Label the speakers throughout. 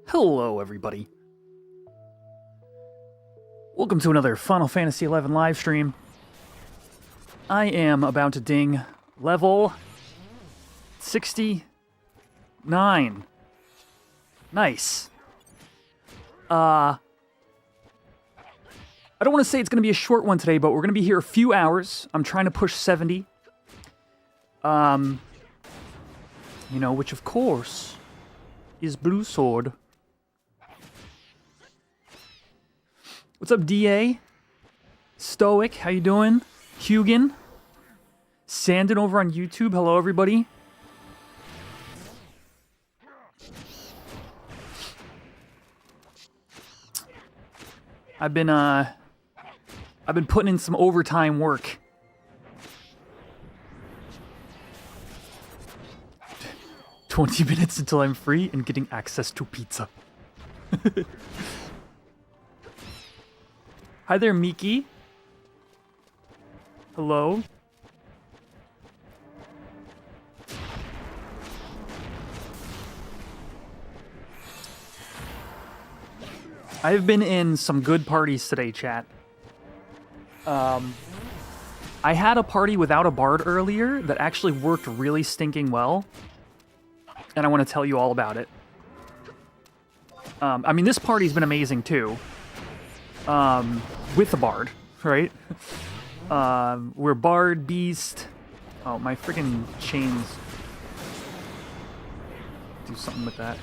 Speaker 1: Hello, everybody. Welcome to another Final Fantasy XI livestream. I am about to ding level 69. Nice. I don't want to say it's going to be a short one today, but we're going to be here a few hours. I'm trying to push 70. You know, which of course is Blue Sword. What's up, DA? Stoic, how you doing? Hugin? Sandin over on YouTube, hello everybody. I've been putting in some overtime work. "20 minutes until I'm free and getting access to pizza." Hi there, Miki. Hello. I've been in some good parties today, chat. I had a party without a bard earlier that actually worked really stinking well, and I want to tell you all about it. I mean, this party's been amazing too. With the bard, right? We're bard, beast. Oh, my freaking chains. Do something with that.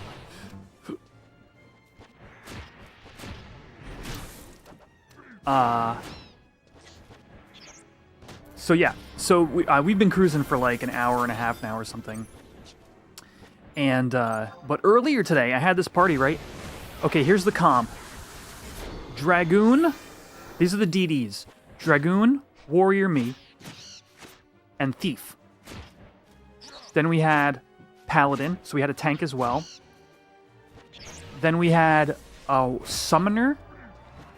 Speaker 1: So yeah, so we've been cruising for like an hour and a half now or something. And, but earlier today, I had this party, right? Okay, here's the comp. Dragoon, these are the DDs. Dragoon, Warrior me, and Thief. Then we had Paladin, so we had a tank as well. Then we had a Summoner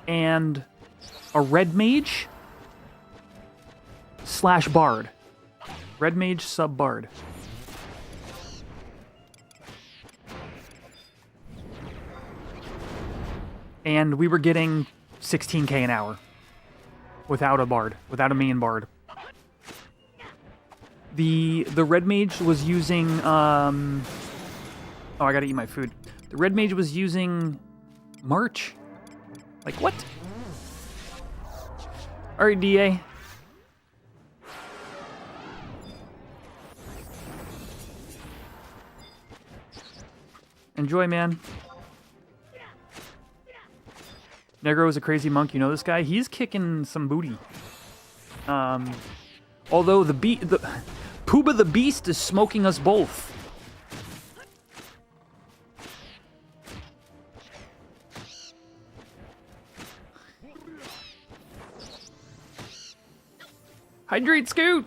Speaker 1: and a Red Mage / Bard. Red Mage sub Bard. And we were getting 16k an hour without a bard, without a main bard. The Red Mage was using oh, I gotta eat my food. The Red Mage was using March. Like what? All right, DA. Enjoy, man. Negro is a crazy monk. You know this guy? He's kicking some booty. Although the Pooba the Beast is smoking us both. Hydrate, Scoot!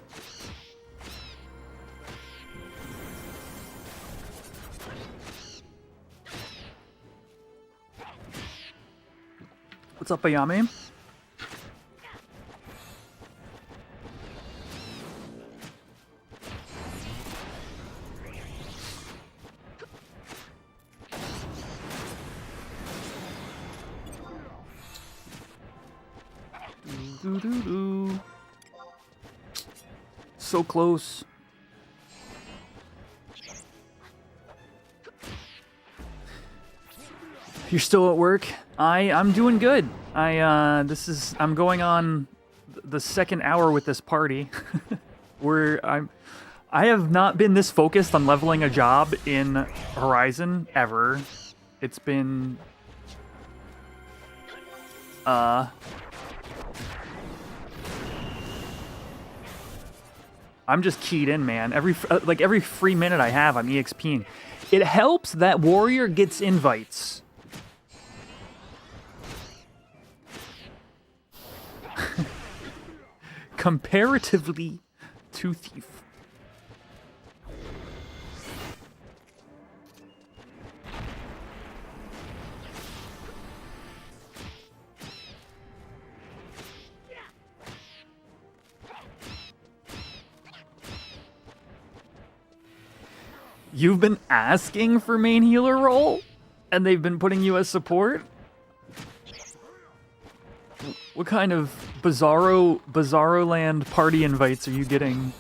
Speaker 1: What's up, Ayame? Doo-doo-doo. So close. You're still at work? I'm doing good. I'm going on the second hour with this party. I have not been this focused on leveling a job in Horizon ever. It's been I'm just keyed in, man. Every free minute I have, I'm EXPing. It helps that Warrior gets invites. Comparatively to Thief. You've been asking for main healer role, and they've been putting you as support? What kind of bizarro land party invites are you getting?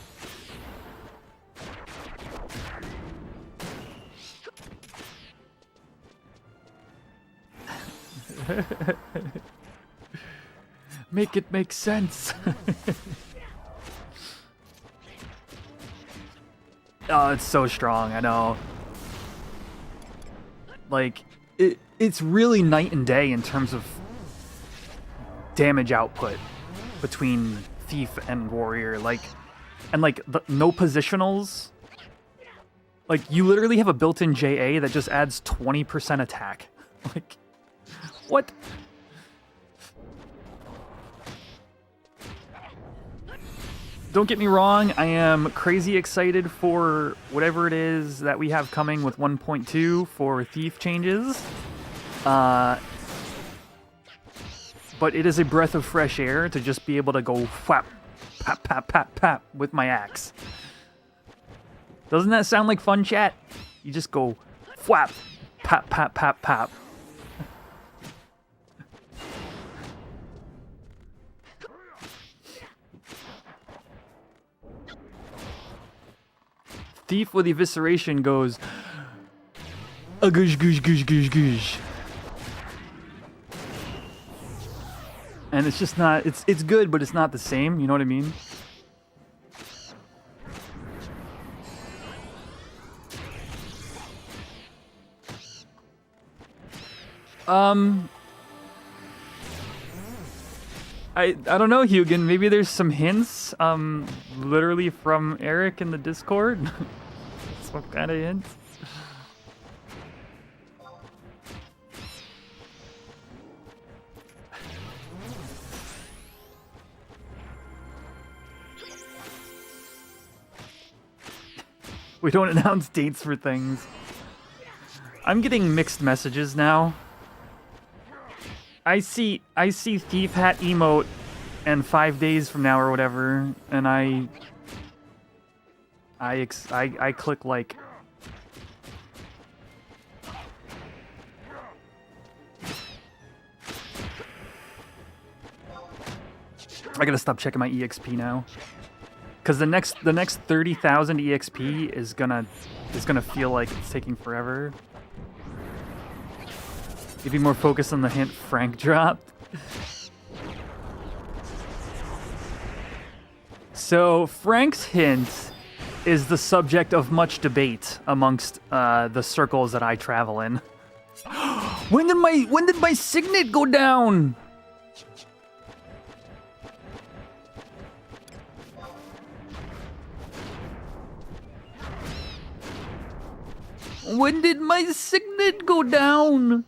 Speaker 1: Make it make sense. Oh, it's so strong, I know. Like, it's really night and day in terms of damage output between Thief and Warrior. Like, and like, no positionals. Like, you literally have a built-in JA that just adds 20% attack. Like, what? Don't get me wrong, I am crazy excited for whatever it is that we have coming with 1.2 for Thief changes. But it is a breath of fresh air to just be able to go whap, pap, pap, pap, pap with my axe. Doesn't that sound like fun, chat? You just go whap, pap, pap, pap, pap. Thief with evisceration goes a goosh goosh goosh goosh goosh. And it's just not, it's good, but it's not the same, you know what I mean? I don't know, Hugin. Maybe there's some hints, literally from Eric in the Discord. Some kind of hints. We don't announce dates for things. I'm getting mixed messages now. I see Thief Hat emote and 5 days from now or whatever, and I click like. I gotta stop checking my EXP now, because the next 30,000 EXP is gonna feel like it's taking forever. You'd be more focused on the hint Frank dropped. So Frank's hint is the subject of much debate amongst the circles that I travel in. When did my signet go down? When did my signet go down?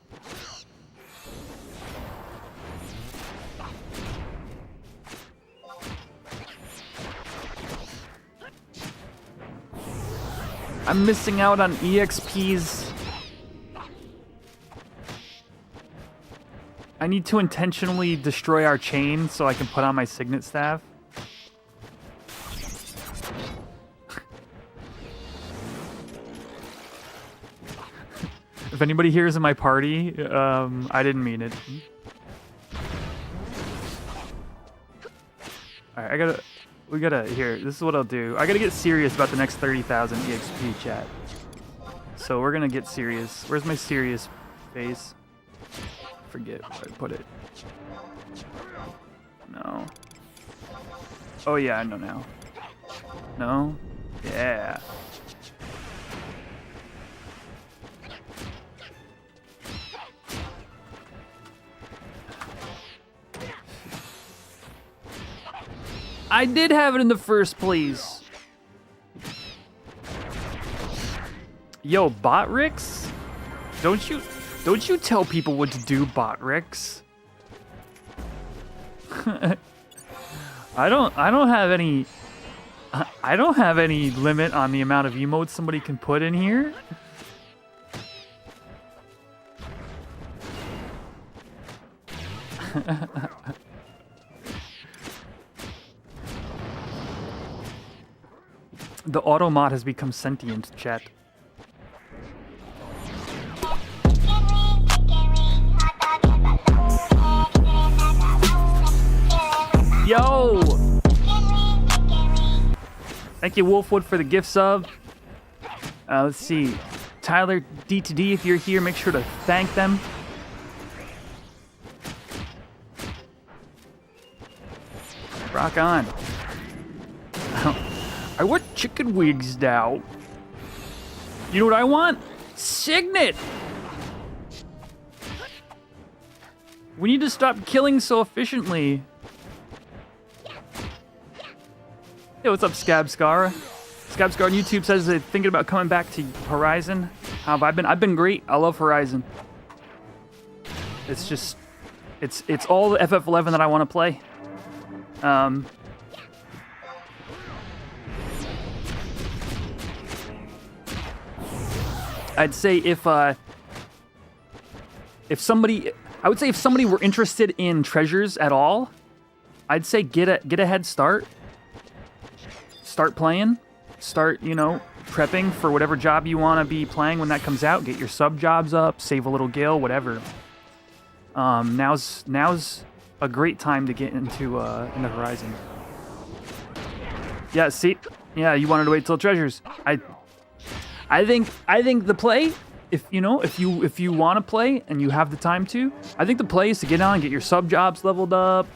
Speaker 1: I'm missing out on EXPs. I need to intentionally destroy our chain so I can put on my signet staff. If anybody here is in my party, I didn't mean it. Alright, here, this is what I'll do. I gotta get serious about the next 30,000 EXP, chat. So we're gonna get serious. Where's my serious face? Forget where I put it. No. Oh yeah, I know now. No? Yeah. I did have it in the first place. Yo, Botrix? Don't you tell people what to do, Botrix. I don't have any limit on the amount of emotes somebody can put in here. The automod has become sentient, chat. Yo! Thank you, Wolfwood, for the gift sub. Let's see. Tyler D2D, if you're here, make sure to thank them. Rock on. I want chicken wings now. You know what I want? Signet! We need to stop killing so efficiently. Hey, what's up, Scabscar? Scabscar on YouTube says they're thinking about coming back to Horizon. How have I been? I've been great. I love Horizon. It's just, it's all the FF11 that I want to play. I'd say if somebody were interested in treasures at all, I'd say get a head start. Start playing. Start, prepping for whatever job you want to be playing when that comes out. Get your sub jobs up, save a little gil, whatever. Now's a great time to get into Horizon. Yeah, see, yeah, you wanted to wait till treasures. I think the play, if you want to play and you have the time to, I think the play is to get on, get your sub jobs leveled up,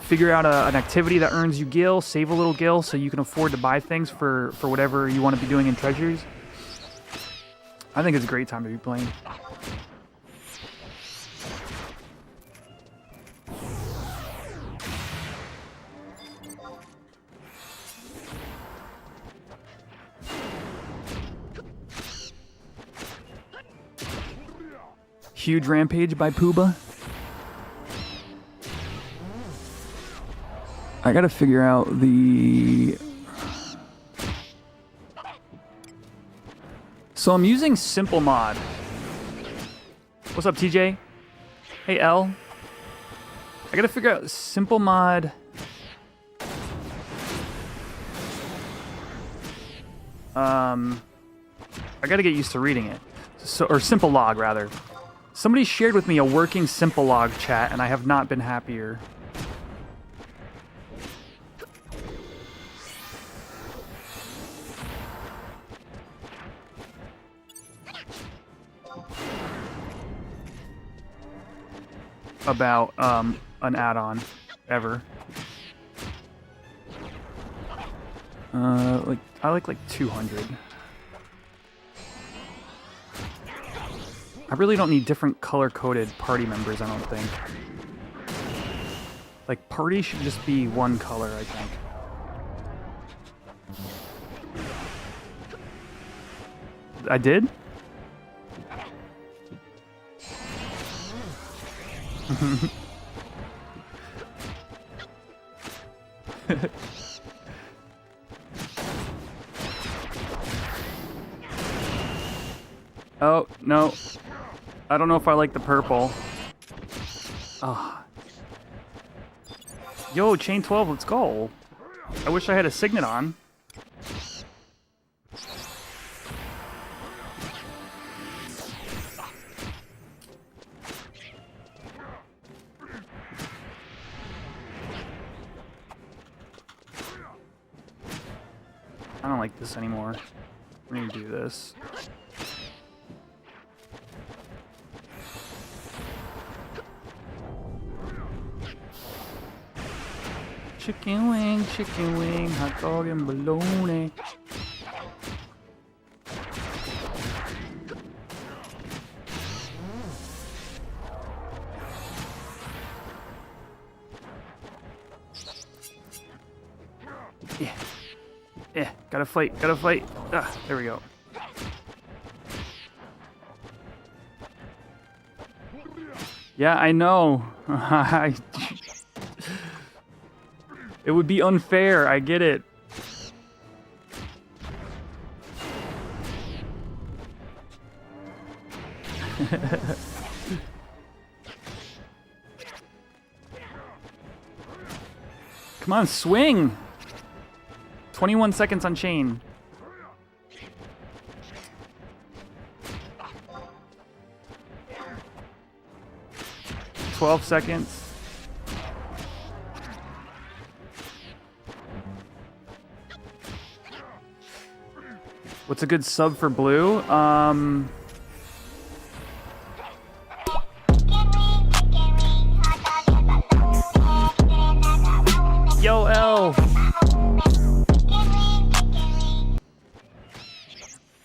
Speaker 1: figure out an activity that earns you gil, save a little gil so you can afford to buy things for whatever you want to be doing in treasures. I think it's a great time to be playing. Huge rampage by Pooba. I gotta figure out the... So I'm using Simple Mod. What's up, TJ? Hey, L. I gotta figure out Simple Mod. I gotta get used to reading it. Or Simple Log, rather. Somebody shared with me a working Simple Log chat, and I have not been happier. About an add-on ever. I like 200. I really don't need different color-coded party members, I don't think. Like, party should just be one color, I think. I did? Oh, no. I don't know if I like the purple. Ah. Yo, chain 12, let's go. I wish I had a signet on. I don't like this anymore. We're gonna do this. Chicken wing, hot dog and bologna. Yeah, gotta fight. Ah, there we go. Yeah, I know. It would be unfair, I get it. Come on, swing! 21 seconds on chain. $12 seconds. What's a good sub for blue? Yo, L.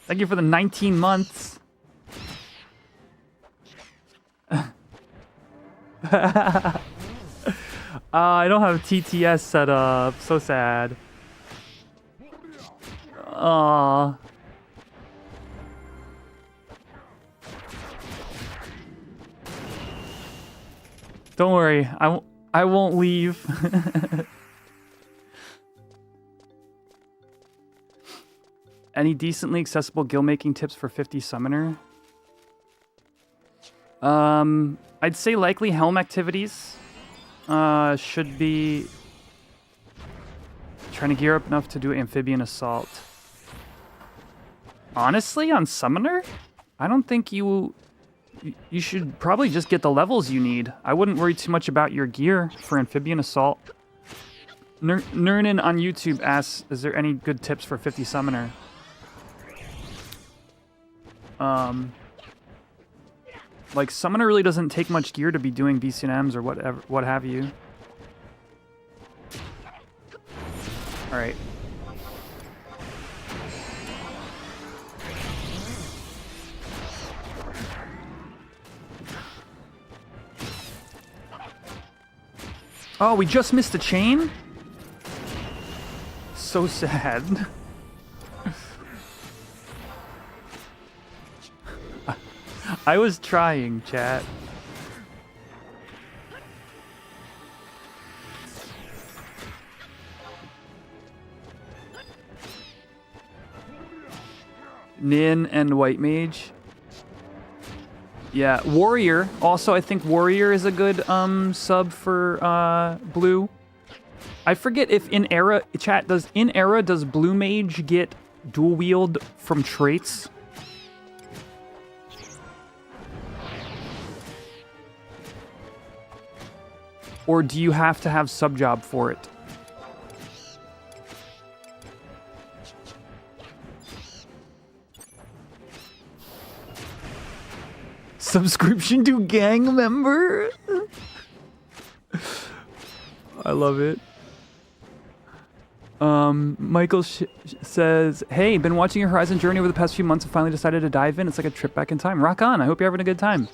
Speaker 1: Thank you for the 19 months. I don't have TTS set up. So sad. Aww. Don't worry, I won't leave. Any decently accessible guild making tips for 50 summoner? I'd say likely helm activities. Should be trying to gear up enough to do amphibian assault. Honestly, on summoner, I don't think you should probably just get the levels you need. I wouldn't worry too much about your gear for amphibian assault. Nernin on YouTube asks, is there any good tips for 50 summoner? Like, summoner really doesn't take much gear to be doing BCNMs or whatever, what have you. Alright. Oh, we just missed the chain? So sad. I was trying, chat. Nin and White Mage. Yeah, Warrior. Also, I think Warrior is a good sub for blue. I forget if in era chat does Blue Mage get dual wield from traits? Or do you have to have sub job for it? Subscription to gang member? I love it. Michael says, hey, been watching your Horizon journey over the past few months and finally decided to dive in. It's like a trip back in time. Rock on. I hope you're having a good time.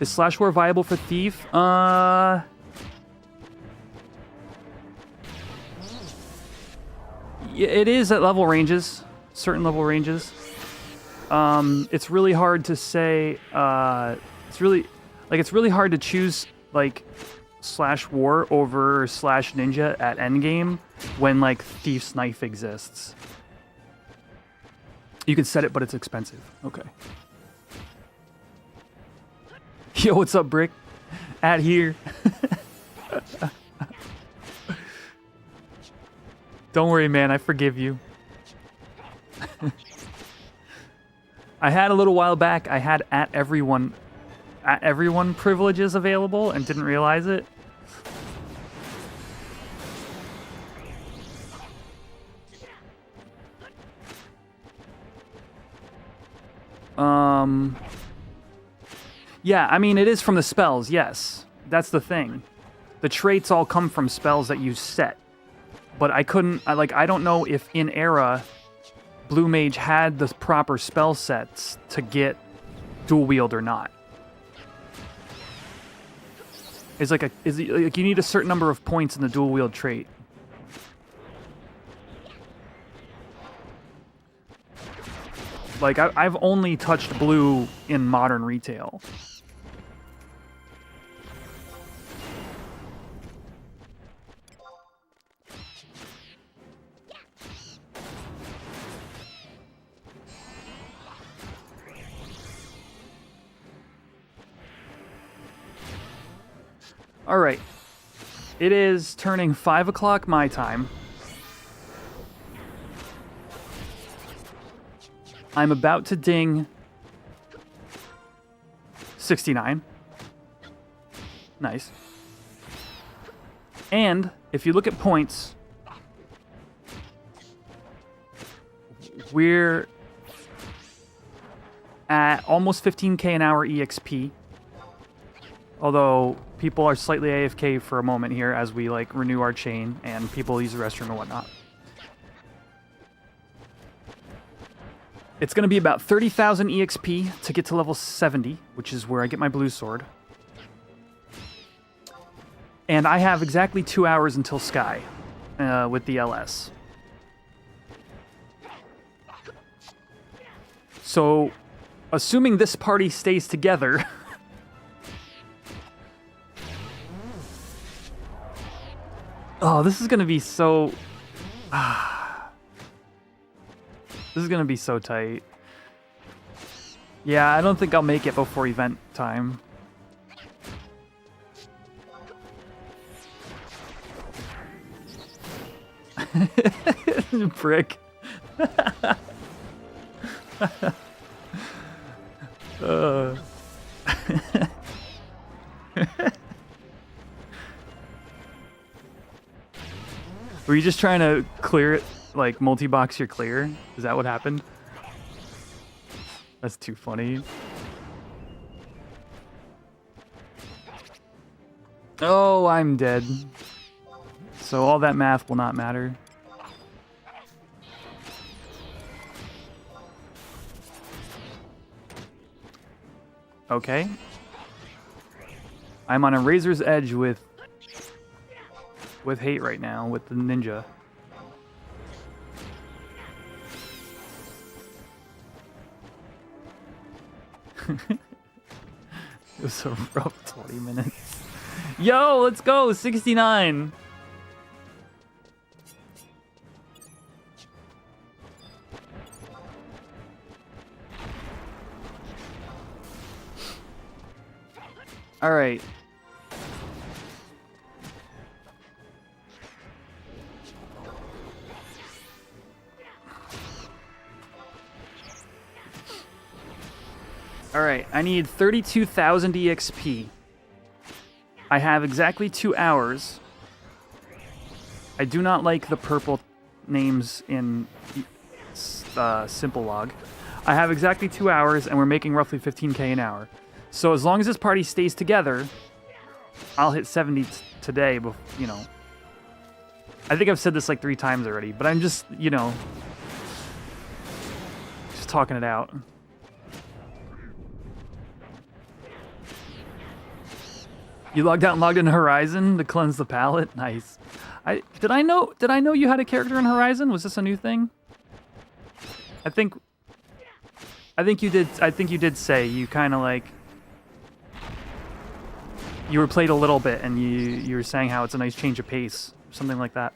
Speaker 1: Is Slash War viable for Thief? It is at level ranges, certain level ranges. It's really hard to say. It's really hard to choose like Slash War over Slash Ninja at endgame when like Thief's Knife exists. You can set it, but it's expensive. Okay. Yo, what's up, Brick? At here. Don't worry, man. I forgive you. I had a little while back, I had at everyone privileges available and didn't realize it. Yeah, I mean, it is from the spells, yes. That's the thing. The traits all come from spells that you set. But I don't know if in Era, Blue Mage had the proper spell sets to get dual wield or not. It's like you need a certain number of points in the dual wield trait. Like, I've only touched blue in modern retail. All right. It is turning 5 o'clock my time. I'm about to ding 69. Nice. And if you look at points, we're at almost 15k an hour EXP. Although people are slightly AFK for a moment here as we like renew our chain and people use the restroom and whatnot. It's going to be about 30,000 EXP to get to level 70, which is where I get my blue sword. And I have exactly 2 hours until Sky with the LS. So, assuming this party stays together... Oh, this is going to be so... This is going to be so tight. Yeah, I don't think I'll make it before event time. Brick. Were you just trying to clear it, like multi-box your clear? Is that what happened? That's too funny. Oh, I'm dead. So all that math will not matter. Okay. I'm on a razor's edge with hate right now with the ninja. It was a rough 20 minutes. Yo, let's go! 69! Alright. Alright, I need 32,000 EXP. I have exactly 2 hours. I do not like the purple names in Simple Log. I have exactly 2 hours, and we're making roughly 15k an hour. So as long as this party stays together, I'll hit 70 today, you know. I think I've said this like 3 times already, but I'm just, you know, just talking it out. You logged out and logged in Horizon to cleanse the palette? Nice. Did I know you had a character in Horizon? Was this a new thing? I think you did say you kind of like you were played a little bit and you were saying how it's a nice change of pace, something like that.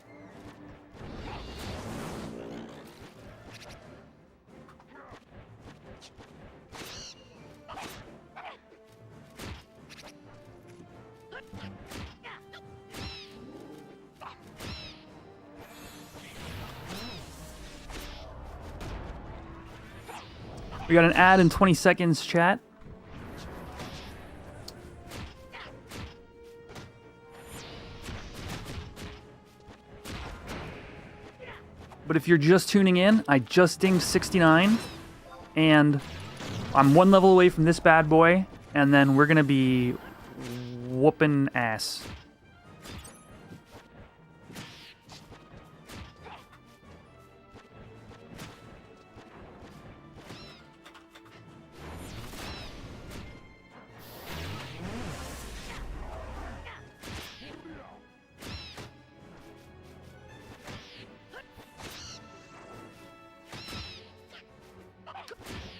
Speaker 1: We got an ad in 20 seconds, chat. But if you're just tuning in, I just dinged 69, and I'm 1 level away from this bad boy, and then we're gonna be whooping ass.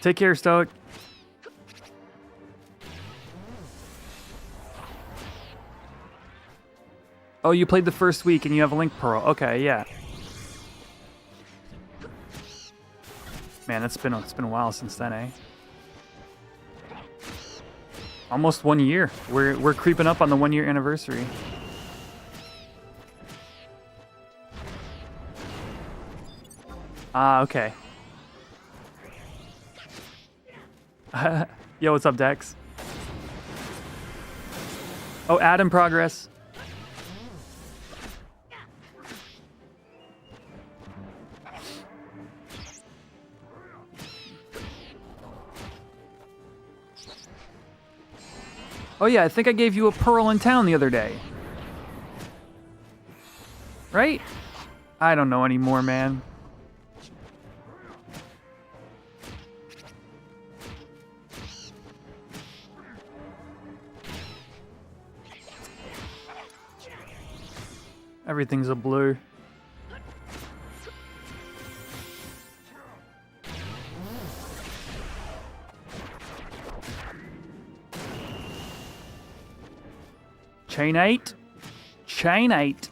Speaker 1: Take care, Stoic. Oh, you played the first week and you have a Link Pearl. Okay, yeah. Man, it's been a while since then, eh? Almost 1 year. We're creeping up on the 1 year anniversary. Ah, okay. Yo, what's up, Dex? Oh, ad in progress. Oh yeah, I think I gave you a pearl in town the other day. Right? I don't know anymore, man. Everything's a blur. Chain 8. Chain 8.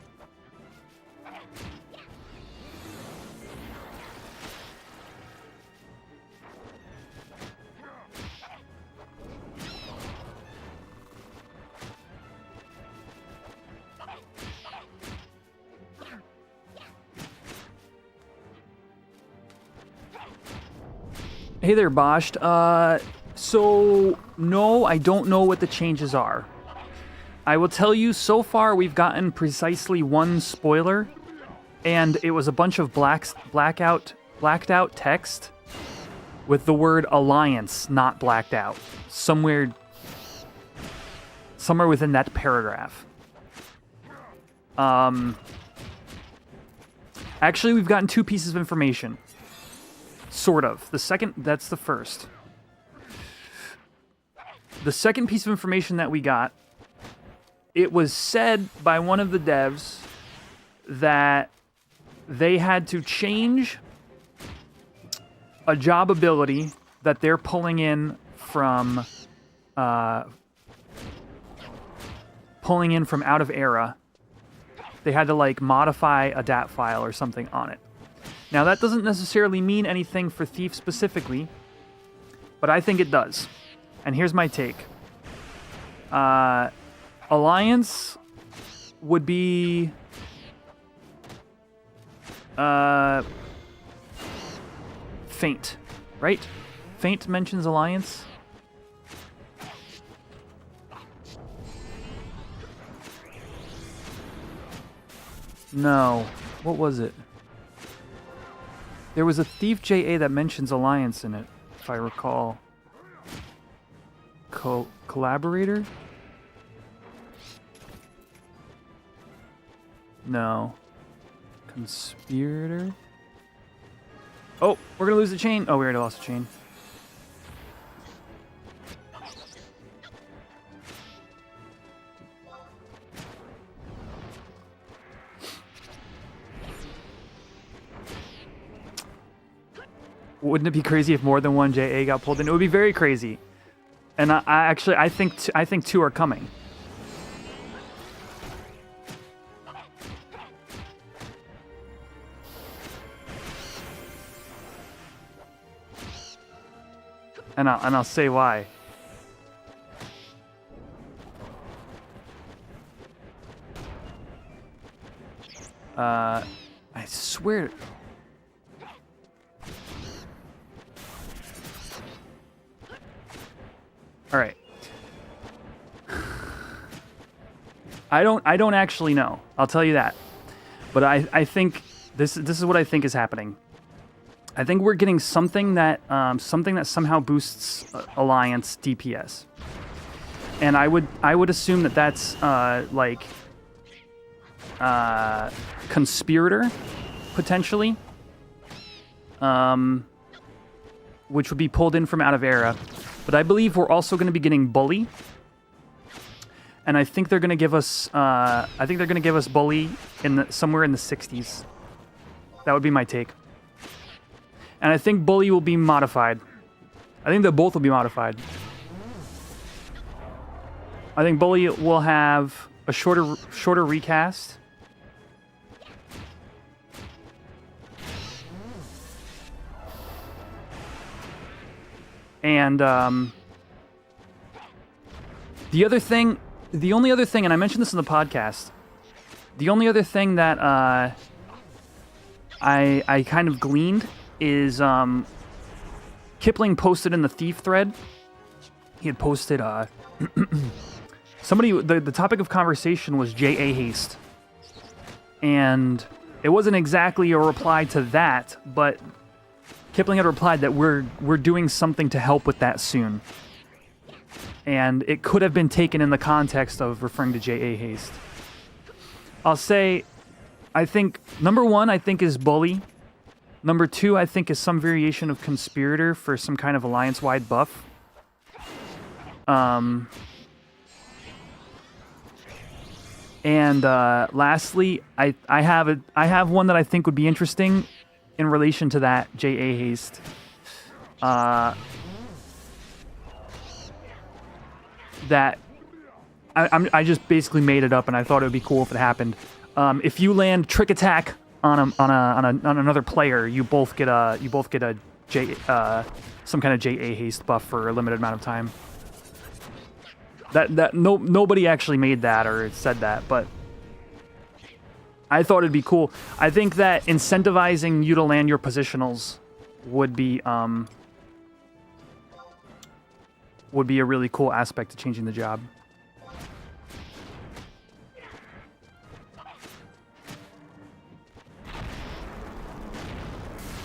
Speaker 1: Hey there, Boshed. So, no, I don't know what the changes are. I will tell you, so far we've gotten precisely 1 spoiler, and it was a bunch of blacked out text with the word Alliance not blacked out. Somewhere within that paragraph. Actually, we've gotten 2 pieces of information. Sort of. That's the first. The second piece of information that we got, it was said by one of the devs that they had to change a job ability that they're pulling in from out of Era. They had to like modify a DAT file or something on it. Now, that doesn't necessarily mean anything for Thief specifically, but I think it does. And here's my take. Alliance would be... Faint, right? Faint mentions Alliance. No. What was it? There was a Thief JA that mentions Alliance in it, if I recall. Collaborator? No. Conspirator. Oh, we're gonna lose the chain. Oh, we already lost the chain. Wouldn't it be crazy if more than one JA got pulled in? It would be very crazy. And I think two are coming. And I'll say why. I swear. All right. I don't actually know. I'll tell you that. But I think this is what I think is happening. I think we're getting something that somehow boosts Alliance DPS. And I would assume that that's like Conspirator potentially. Which would be pulled in from out of Era. But I believe we're also going to be getting Bully, and I think they're going to give us. Bully in somewhere in the 60s. That would be my take. And I think Bully will be modified. I think that both will be modified. I think Bully will have a shorter recast. And the only other thing, and I mentioned this in the podcast, the only other thing that I kind of gleaned is Kipling posted in the Thief thread. He had posted somebody. The topic of conversation was JA haste, and it wasn't exactly a reply to that, but Kipling had replied that we're doing something to help with that soon. And it could have been taken in the context of referring to JA haste. I'll say, I think, number one, I think is Bully. Number two, I think is some variation of Conspirator for some kind of Alliance-wide buff. And lastly, I have one that I think would be interesting in relation to that JA haste. That I just basically made it up, and I thought it would be cool if it happened. If you land Trick Attack on another player, you both get a some kind of JA haste buff for a limited amount of time. Nobody actually made that or said that, but I thought it'd be cool. I think that incentivizing you to land your positionals would be a really cool aspect to changing the job.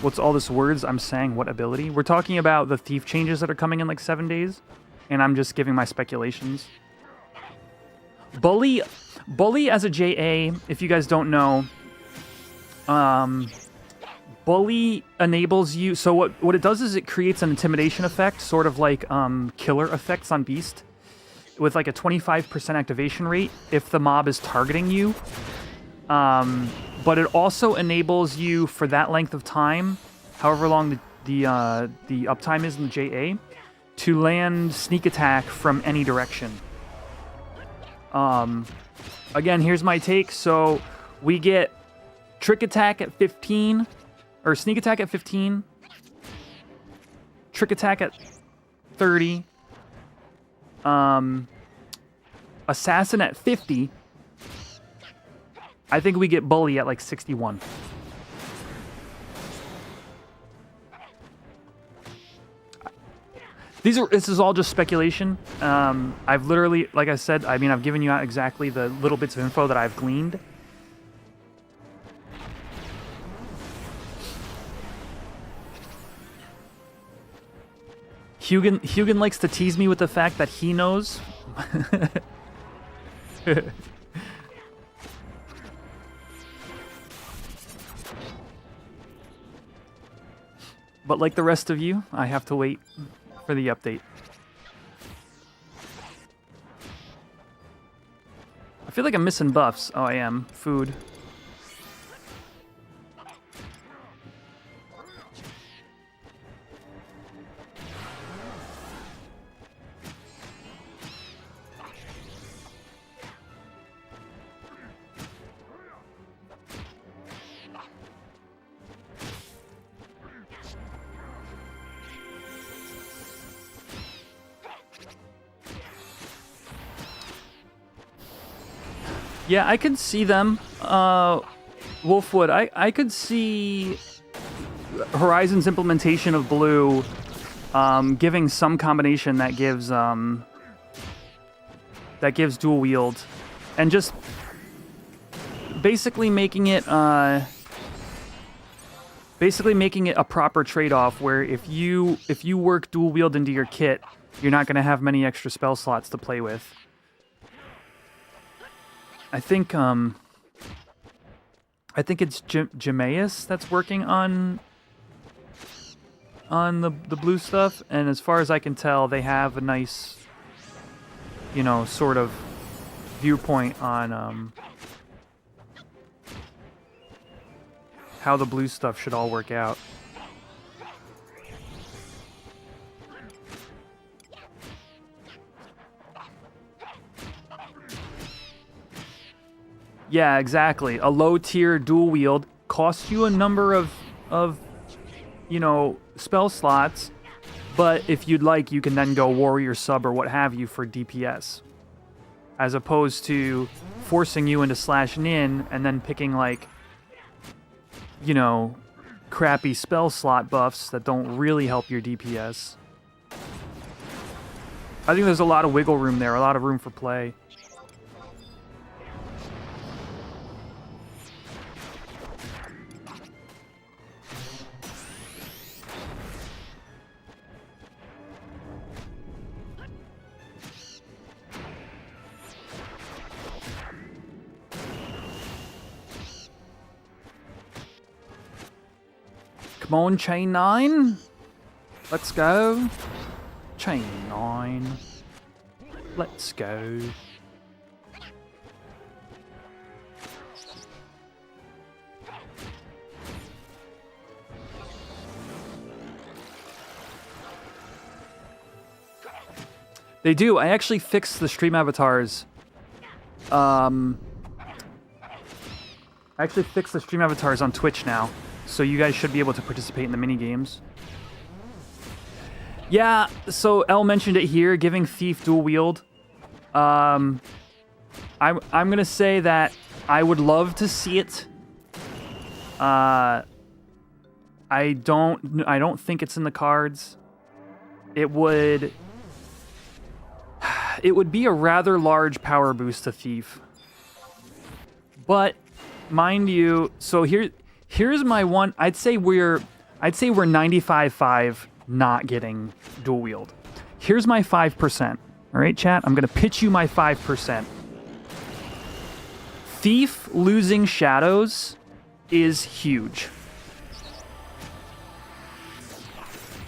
Speaker 1: What's all this words I'm saying? What ability? We're talking about the Thief changes that are coming in like 7 days, and I'm just giving my speculations. Bully as a JA, if you guys don't know, Bully enables you. So what it does is it creates an intimidation effect, sort of like killer effects on Beast, with like a 25% activation rate if the mob is targeting you. But it also enables you for that length of time, however long the uptime is in the JA, to land sneak attack from any direction. Again, here's my take. So we get trick attack at 15, or sneak attack at 15, trick attack at 30, assassin at 50. I think we get Bully at like 61. This is all just speculation. I've literally, like I said, I've given you out exactly the little bits of info that I've gleaned. Hugin likes to tease me with the fact that he knows. But like the rest of you, I have to wait for the update. I feel like I'm missing buffs. Oh, I am. Food. Yeah, I could see them. Wolfwood, I could see Horizon's implementation of blue giving some combination that gives dual wield, and just basically making it a proper trade-off where if you work dual wield into your kit, you're not going to have many extra spell slots to play with. I think it's Jameis that's working on the blue stuff, and as far as I can tell, they have a nice, you know, sort of viewpoint on how the blue stuff should all work out. Yeah, exactly. A low-tier dual wield costs you a number of you know, spell slots, but if you'd like, you can then go warrior sub or what have you for DPS, as opposed to forcing you into slash nin and then picking, like, you know, crappy spell slot buffs that don't really help your DPS. I think there's a lot of wiggle room there, a lot of room for play. Come on, Chain 9. Let's go. Chain 9. Let's go. They do. I actually fixed the stream avatars. I actually fixed the stream avatars on Twitch now. So you guys should be able to participate in the mini games. Yeah, so Elle mentioned it here, giving Thief dual wield. I'm gonna say that I would love to see it. I don't think it's in the cards. It would be a rather large power boost to Thief. But mind you, so here's my one. I'd say we're 95.5 not getting dual wield. Here's my 5%. All right, chat. I'm gonna pitch you my 5%. Thief losing shadows is huge.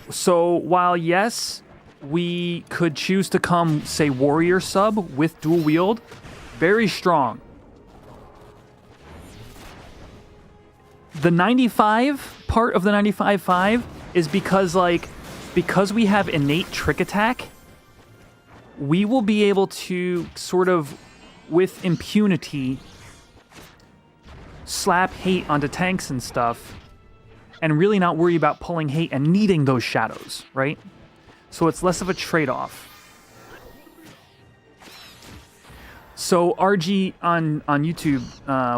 Speaker 1: So while yes, we could choose to come, say, warrior sub with dual wield, very strong. The 95 part of the 95.5 is because we have innate trick attack, we will be able to sort of, with impunity, slap hate onto tanks and stuff, and really not worry about pulling hate and needing those shadows, right? So it's less of a trade-off. So RG on YouTube,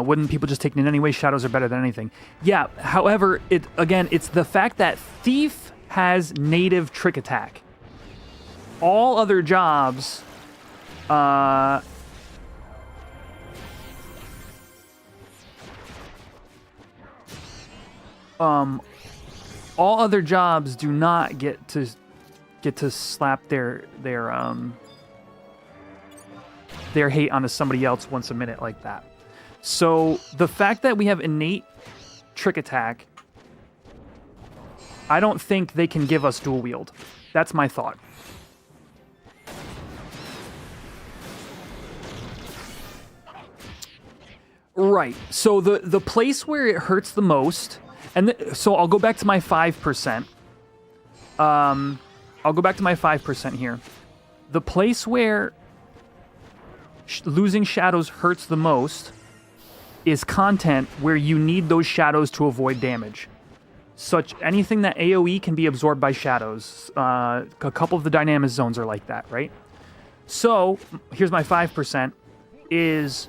Speaker 1: wouldn't people just take it anyway? Shadows are better than anything. Yeah, however, it's the fact that Thief has native trick attack. All other jobs, all other jobs do not get to slap their hate onto somebody else once a minute like that. So the fact that we have innate trick attack I don't think they can give us dual wield. That's my thought. Right. So the place where it hurts the most, and so I'll go back to my 5%. I'll go back to my 5% here. The place where losing shadows hurts the most is content where you need those shadows to avoid damage. Such anything that AoE can be absorbed by shadows. A couple of the Dynamis zones are like that, right? So here's my 5% is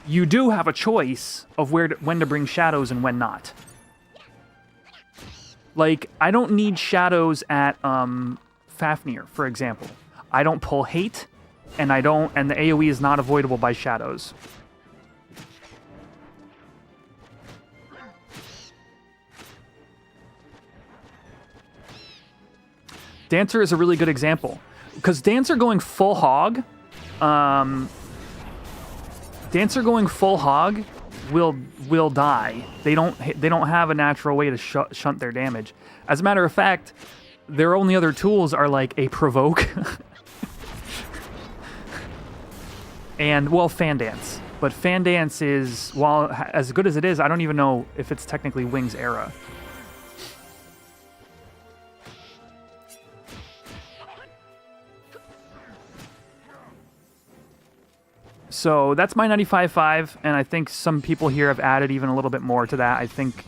Speaker 1: you do have a choice of when to bring shadows and when not. Like, I don't need shadows at Fafnir, for example. I don't pull hate, and the AoE is not avoidable by shadows. Dancer is a really good example, because Dancer going full hog, will die. They don't have a natural way to shunt their damage. As a matter of fact, their only other tools are like a provoke and Fan Dance. But Fan Dance is, while as good as it is, I don't even know if it's technically Wing's era. So that's my 95.5, and I think some people here have added even a little bit more to that. I think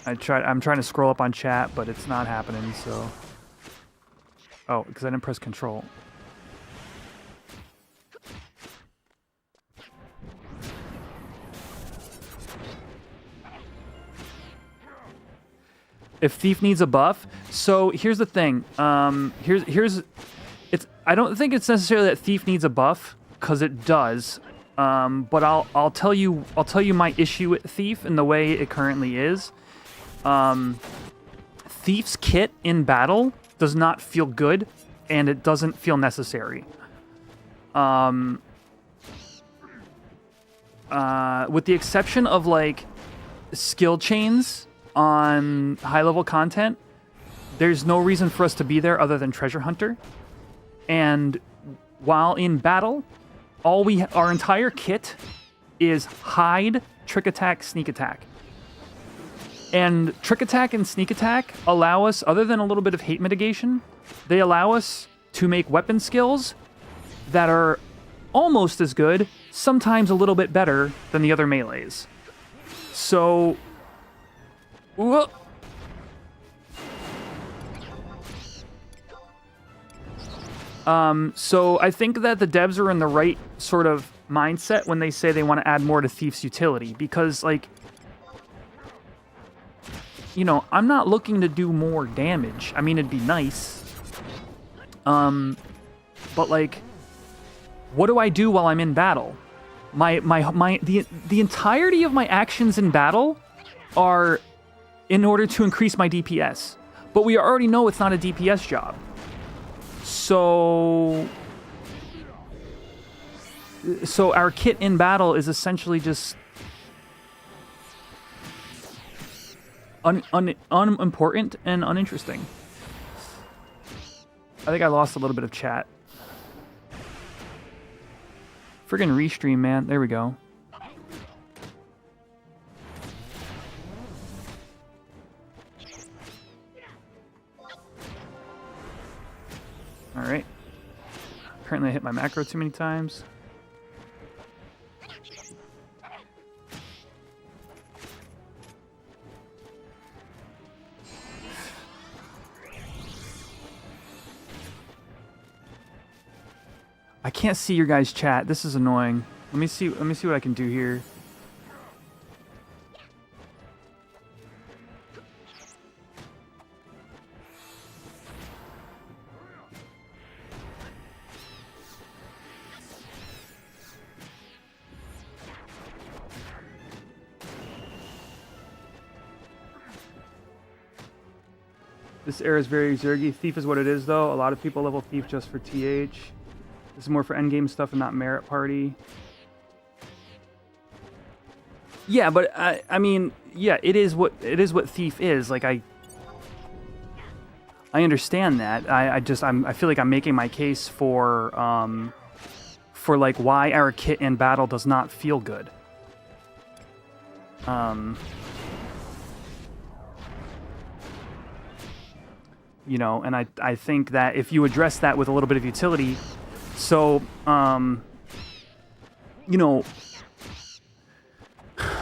Speaker 1: I'm trying to scroll up on chat, but it's not happening, so... Oh, because I didn't press control. If Thief needs a buff, so here's the thing. I don't think it's necessarily that Thief needs a buff, because it does. But I'll tell you my issue with Thief and the way it currently is. Thief's kit in battle does not feel good, and it doesn't feel necessary. With the exception of like skill chains on high level content, there's no reason for us to be there other than Treasure Hunter. And while in battle, our entire kit is hide, trick attack, sneak attack. And trick attack and sneak attack allow us, other than a little bit of hate mitigation, they allow us to make weapon skills that are almost as good, sometimes a little bit better than the other melees. So... So I think that the devs are in the right sort of mindset when they say they want to add more to Thief's utility, because, like, you know, I'm not looking to do more damage. I mean, it'd be nice. But, like, what do I do while I'm in battle? The entirety of my actions in battle are in order to increase my DPS. But we already know it's not a DPS job. So our kit in battle is essentially just unimportant and uninteresting. I think I lost a little bit of chat. Friggin' restream, man. There we go. Alright. Apparently I hit my macro too many times. I can't see your guys' chat. This is annoying. Let me see what I can do here. This era is very Zergy. Thief is what it is, though. A lot of people level Thief just for TH. This is more for endgame stuff and not merit party. Yeah, but I mean, yeah, it is what Thief is. Like I understand that. I feel like I'm making my case for like why our kit in battle does not feel good. You know, and I think that if you address that with a little bit of utility, so you know,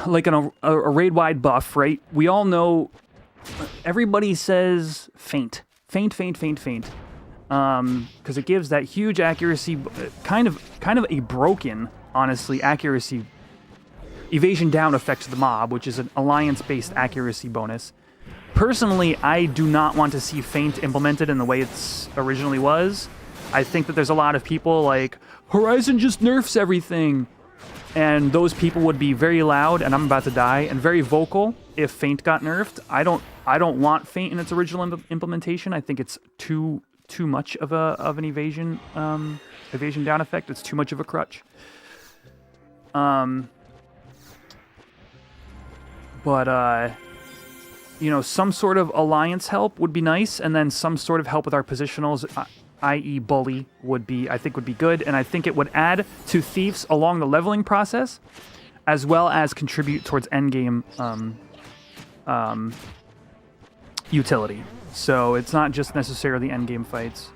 Speaker 1: like a raid-wide buff, right? We all know, everybody says faint. Because it gives that huge accuracy, kind of a broken, honestly, accuracy, evasion down effect to the mob, which is an alliance-based accuracy bonus. Personally, I do not want to see faint implemented in the way it originally was. I think that there's a lot of people like, Horizon just nerfs everything. And those people would be very loud, and I'm about to die, and very vocal if Feint got nerfed. I don't want Feint in its original implementation. I think it's too much of an evasion down effect. It's too much of a crutch. You know, some sort of alliance help would be nice, and then some sort of help with our positionals, i.e. bully, I think would be good, and I think it would add to Thieves along the leveling process, as well as contribute towards endgame utility. So it's not just necessarily endgame fights.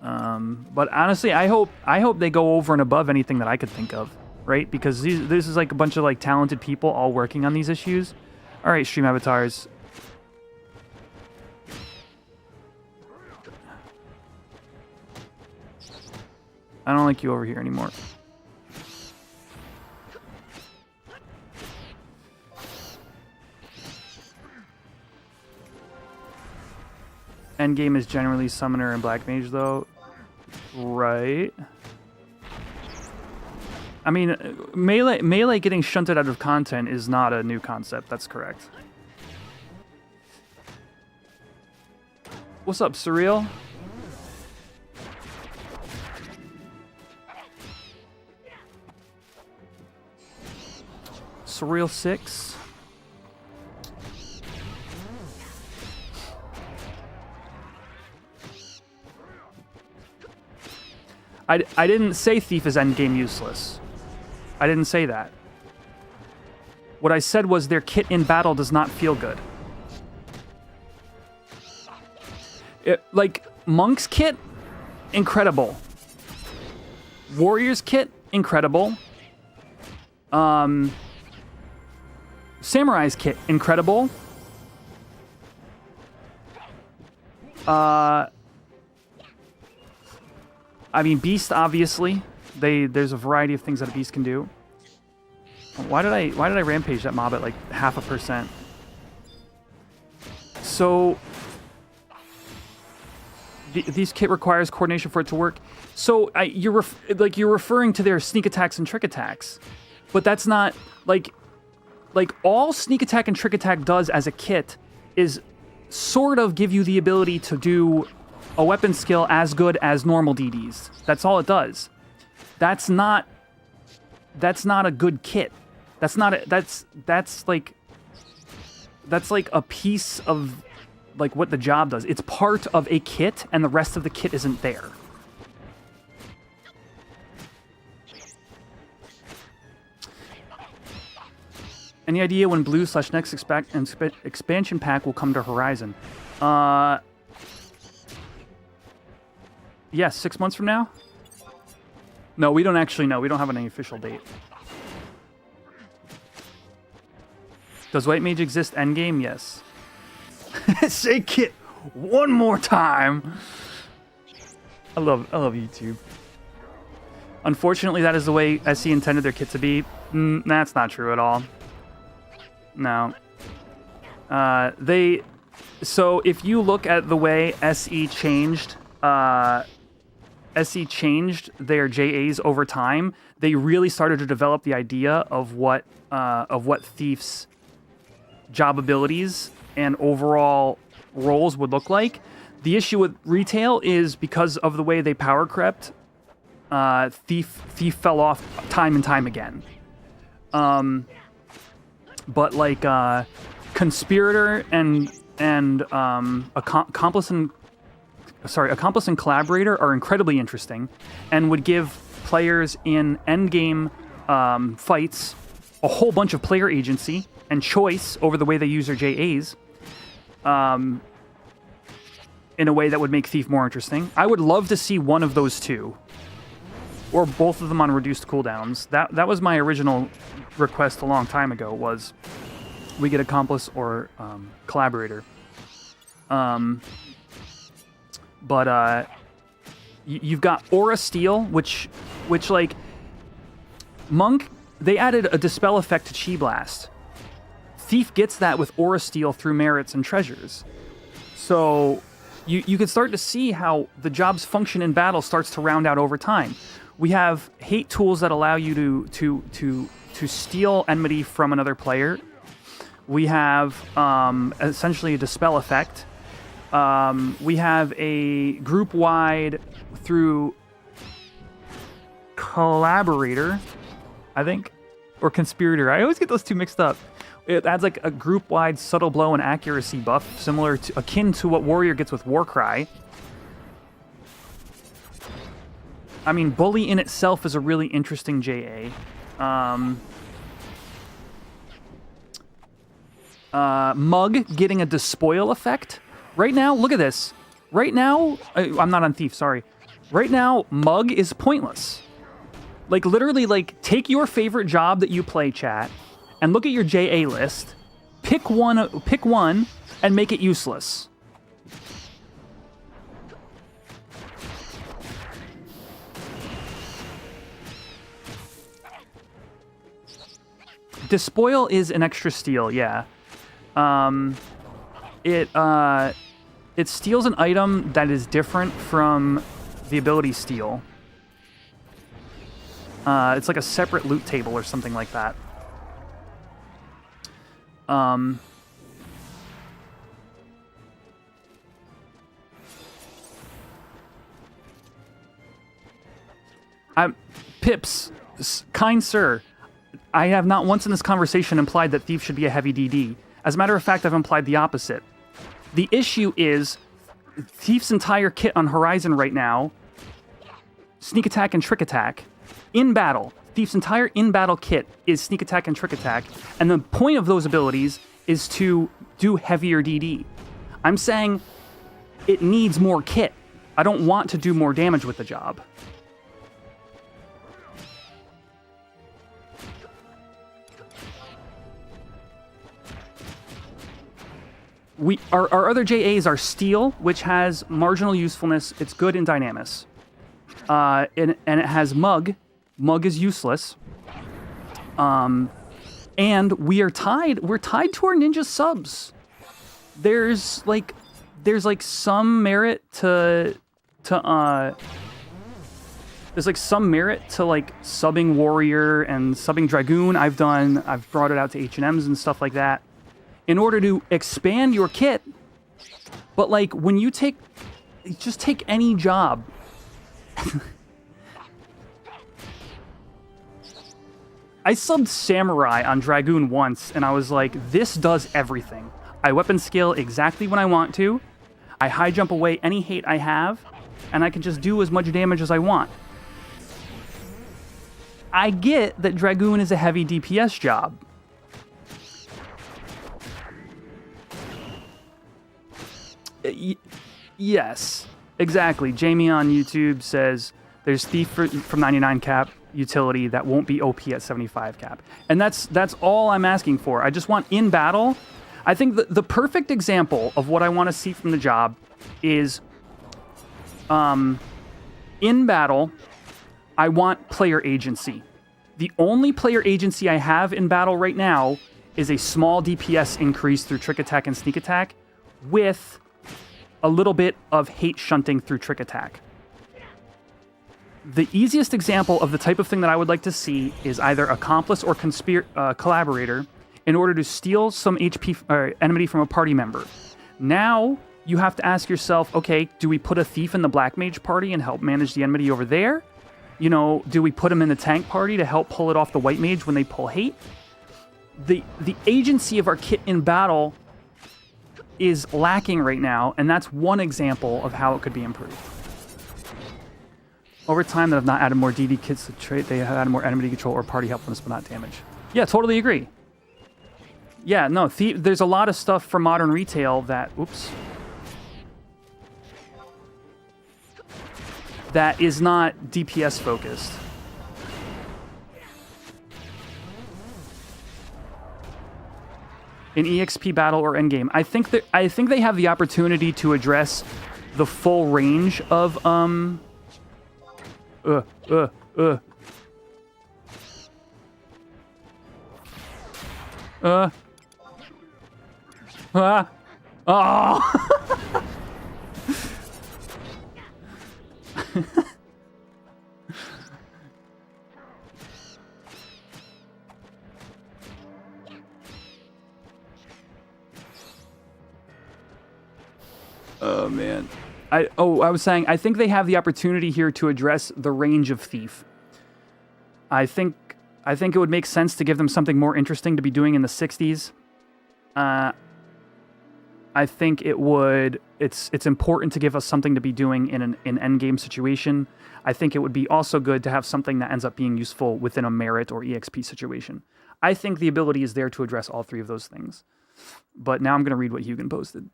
Speaker 1: But honestly, I hope they go over and above anything that I could think of, right? Because this is like a bunch of like talented people all working on these issues. All right, stream avatars. I don't like you over here anymore. Endgame is generally Summoner and Black Mage, though. Right. I mean, melee getting shunted out of content is not a new concept. That's correct. What's up, Surreal? Surreal 6. I didn't say Thief is endgame useless. I didn't say that. What I said was their kit in battle does not feel good. Like, Monk's kit, incredible. Warrior's kit, incredible. Samurai's kit, incredible. I mean, Beast, obviously. There's a variety of things that a Beast can do. Why did I rampage that mob at like 0.5%? So these kit requires coordination for it to work. So you're referring to their sneak attacks and trick attacks, but that's not like all sneak attack and trick attack does as a kit is sort of give you the ability to do a weapon skill as good as normal DDs. That's all it does. That's not a good kit. That's like a piece of like what the job does. It's part of a kit and the rest of the kit isn't there. Any idea when Blue/next expansion pack will come to Horizon? Yes, 6 months from now? No, we don't actually know. We don't have any official date. Does White Mage exist endgame? Yes. Say kit one more time. I love YouTube. Unfortunately, that is the way SE intended their kit to be. That's not true at all. No. So if you look at the way SE changed their JAs over time, they really started to develop the idea of what Thief's job abilities and overall roles would look like. The issue with retail is because of the way they power crept, Thief fell off time and time again. But like conspirator and accomplice and collaborator are incredibly interesting, and would give players in endgame fights a whole bunch of player agency and choice over the way they use their JAs. In a way that would make Thief more interesting. I would love to see one of those two, or both of them on reduced cooldowns. That was my original request a long time ago, was we get accomplice or collaborator. But you've got Aura Steel, which like Monk, they added a dispel effect to Chi Blast. Thief gets that with Aura Steel through merits and treasures. So you can start to see how the job's function in battle starts to round out over time. We have hate tools that allow you to steal enmity from another player. We have essentially a dispel effect. We have a group-wide through collaborator, I think, or conspirator. I always get those two mixed up. It adds like a group-wide subtle blow and accuracy buff, akin to what Warrior gets with Warcry. I mean, Bully in itself is a really interesting JA. Mug getting a despoil effect. Right now, look at this. Right now, I'm not on Thief, sorry. Right now, Mug is pointless. Like, literally, like, take your favorite job that you play, chat, and look at your JA list, pick one, and make it useless. Despoil is an extra steal, yeah. It steals an item that is different from the ability steal. It's like a separate loot table or something like that. Pips, kind sir, I have not once in this conversation implied that Thief should be a heavy DD. As a matter of fact, I've implied the opposite. The issue is Thief's entire kit on Horizon right now, Sneak Attack and Trick Attack, in battle. Thief's entire in-battle kit is Sneak Attack and Trick Attack, and the point of those abilities is to do heavier DD. I'm saying it needs more kit. I don't want to do more damage with the job. Our other JAs are Steel, which has marginal usefulness. It's good in Dynamis. And it has Mug. Mug is useless. And we're tied to our ninja subs. There's like some merit to subbing Warrior and subbing Dragoon. I've brought it out to H&Ms and stuff like that in order to expand your kit. But like when you just take any job. I subbed Samurai on Dragoon once, and I was like, this does everything. I weapon scale exactly when I want to, I high jump away any hate I have, and I can just do as much damage as I want. I get that Dragoon is a heavy DPS job. Yes, exactly. Jamie on YouTube says there's Thief from 99 cap utility that won't be OP at 75 cap. And that's all I'm asking for. I just want in battle. I think the perfect example of what I want to see from the job is in battle, I want player agency. The only player agency I have in battle right now is a small DPS increase through Trick Attack and Sneak Attack with a little bit of hate shunting through Trick Attack. The easiest example of the type of thing that I would like to see is either Accomplice or Collaborator in order to steal some HP or enmity from a party member. Now, you have to ask yourself, okay, do we put a Thief in the Black Mage party and help manage the enmity over there? You know, do we put him in the tank party to help pull it off the white mage when they pull hate? The agency of our kit in battle is lacking right now, and that's one example of how it could be improved. Over time, that have not added more DD kits to trait, they have added more enemy control or party helpfulness, but not damage. Yeah, totally agree. Yeah, no, there's a lot of stuff for modern retail that, oops, that is not DPS focused. In EXP battle or endgame, I think they have the opportunity to address the full range of Oh. Oh man. I was saying I think they have the opportunity here to address the range of Thief. I think it would make sense to give them something more interesting to be doing in the 60s. I think it would. It's important to give us something to be doing in an endgame situation. I think it would be also good to have something that ends up being useful within a merit or EXP situation. I think the ability is there to address all three of those things. But now I'm going to read what Hugin posted.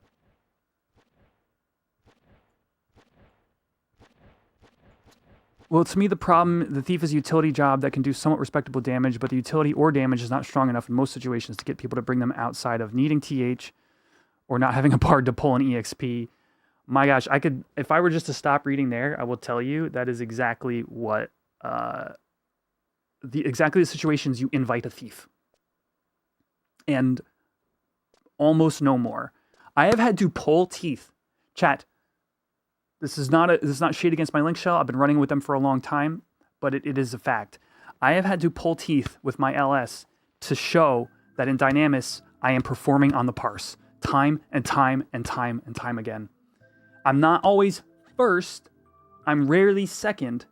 Speaker 1: Well, to me, the problem, the Thief is a utility job that can do somewhat respectable damage, but the utility or damage is not strong enough in most situations to get people to bring them outside of needing TH or not having a bard to pull an EXP. My gosh, if I were just to stop reading there, I will tell you that is exactly what, exactly the situations you invite a Thief. And almost no more. I have had to pull teeth. Chat. This is not shade against my link shell. I've been running with them for a long time, but it is a fact. I have had to pull teeth with my LS to show that in Dynamis, I am performing on the parse time and time and time and time again. I'm not always first. I'm rarely second.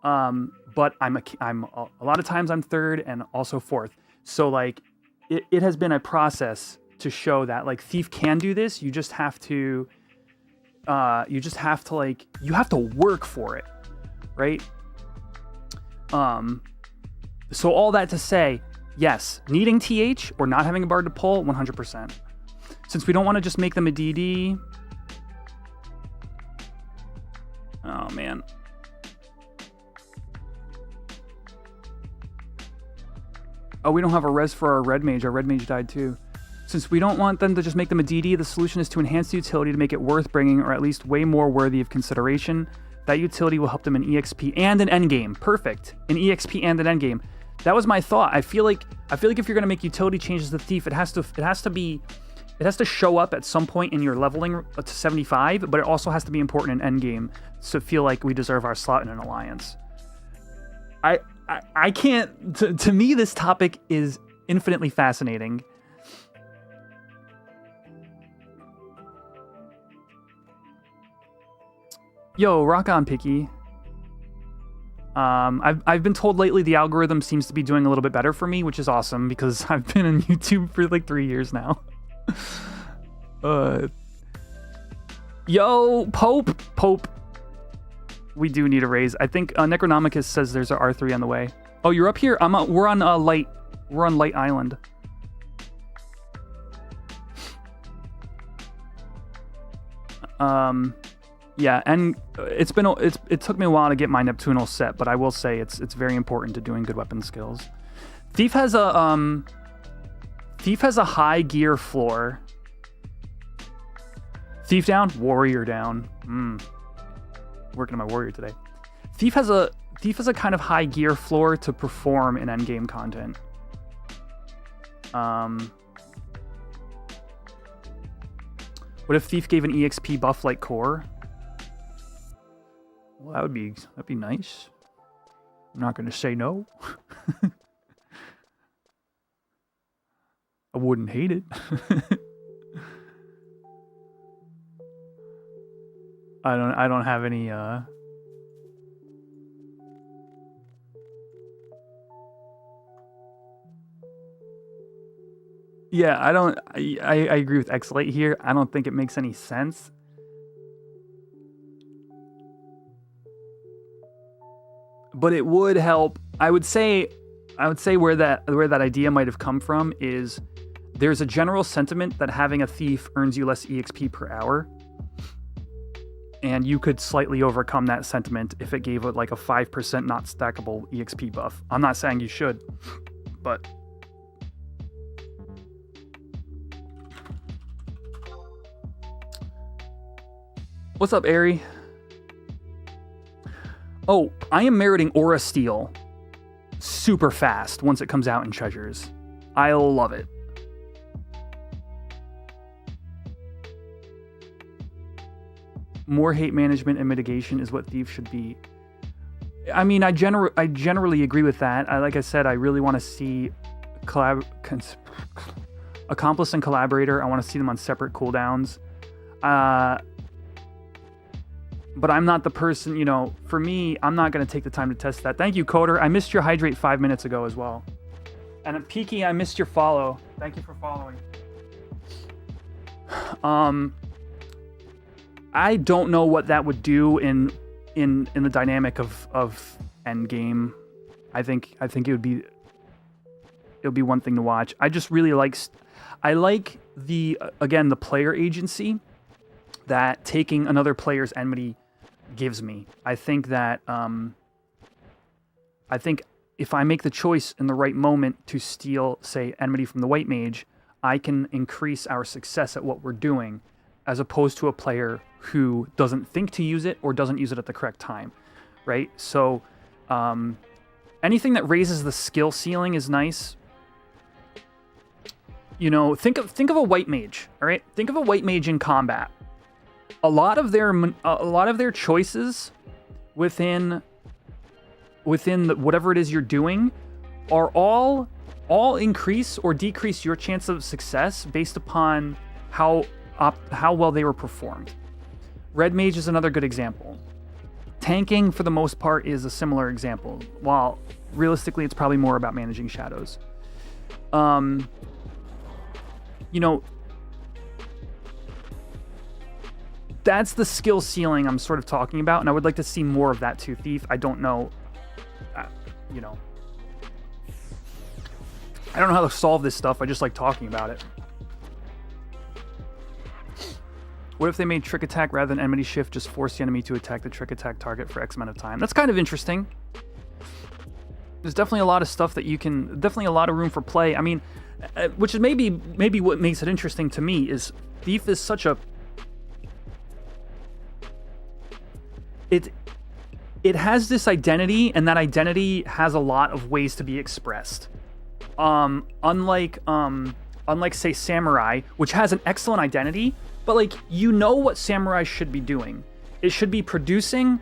Speaker 1: But I'm a lot of times I'm third and also fourth. So like, it has been a process to show that like Thief can do this. You just have to. You have to work for it, right? So all that to say, yes, needing TH or not having a bard to pull, 100%. Since we don't want to just make them a DD. Oh, man. Oh, we don't have a res for our red mage. Our red mage died too. Since we don't want them to just make them a DD, the solution is to enhance the utility to make it worth bringing, or at least way more worthy of consideration. That utility will help them in EXP and an endgame. Perfect. In EXP and an endgame. That was my thought. I feel like if you're gonna make utility changes to Thief, it has to show up at some point in your leveling to 75, but it also has to be important in endgame to feel like we deserve our slot in an alliance. I can't. To me, this topic is infinitely fascinating. Yo, rock on, Picky. I've been told lately the algorithm seems to be doing a little bit better for me, which is awesome because I've been on YouTube for like 3 years now. Yo, Pope. We do need a raise. I think Necronomicus says there's an R3 on the way. Oh, you're up here? We're on Light. We're on Light Island. Yeah, and it took me a while to get my Neptunal set, but I will say it's very important to doing good weapon skills. Thief has a high gear floor. Thief down, warrior down. Working on my warrior today. Thief has a kind of high gear floor to perform in endgame content. What if Thief gave an EXP buff like Core? Well, that'd be nice. I'm not gonna say no. I wouldn't hate it. I don't have any Yeah, I agree with X-Late here. I don't think it makes any sense. But it would help. I would say where that idea might have come from is there's a general sentiment that having a thief earns you less EXP per hour. And you could slightly overcome that sentiment if it gave it like a 5% not stackable EXP buff. I'm not saying you should, but what's up, Ari? Oh, I am meriting Aura Steel super fast once it comes out in treasures. I love it. More hate management and mitigation is what Thief should be. I mean, I generally agree with that. Like I said, I really want to see Accomplice and Collaborator. I want to see them on separate cooldowns. But I'm not the person, you know, for me, I'm not going to take the time to test that. Thank you, Coder. I missed your hydrate 5 minutes ago as well. And Peaky, I missed your follow. Thank you for following. I don't know what that would do in the dynamic of endgame. I think it would be one thing to watch. I just really I like the player agency that taking another player's enmity gives me. I think that if I make the choice in the right moment to steal, say, enmity from the white mage, I can increase our success at what we're doing, as opposed to a player who doesn't think to use it or doesn't use it at the correct time, right? So anything that raises the skill ceiling is nice. You know, think of a white mage, all right? Think of a white mage in combat. A lot of their choices within whatever it is you're doing are all increase or decrease your chance of success based upon how well they were performed. Red mage is another good example. Tanking, for the most part, is a similar example, while realistically it's probably more about managing shadows. You know, that's the skill ceiling I'm sort of talking about, and I would like to see more of that too, Thief. I don't know, you know, I don't know how to solve this stuff. I just like talking about it. What if they made trick attack rather than enmity shift, just force the enemy to attack the trick attack target for X amount of time? That's kind of interesting. There's definitely a lot of stuff that you can, definitely a lot of room for play. I mean, which is maybe what makes it interesting to me is Thief is such a, it has this identity, and that identity has a lot of ways to be expressed. Unlike say Samurai, which has an excellent identity, but like, you know what Samurai should be doing. It should be producing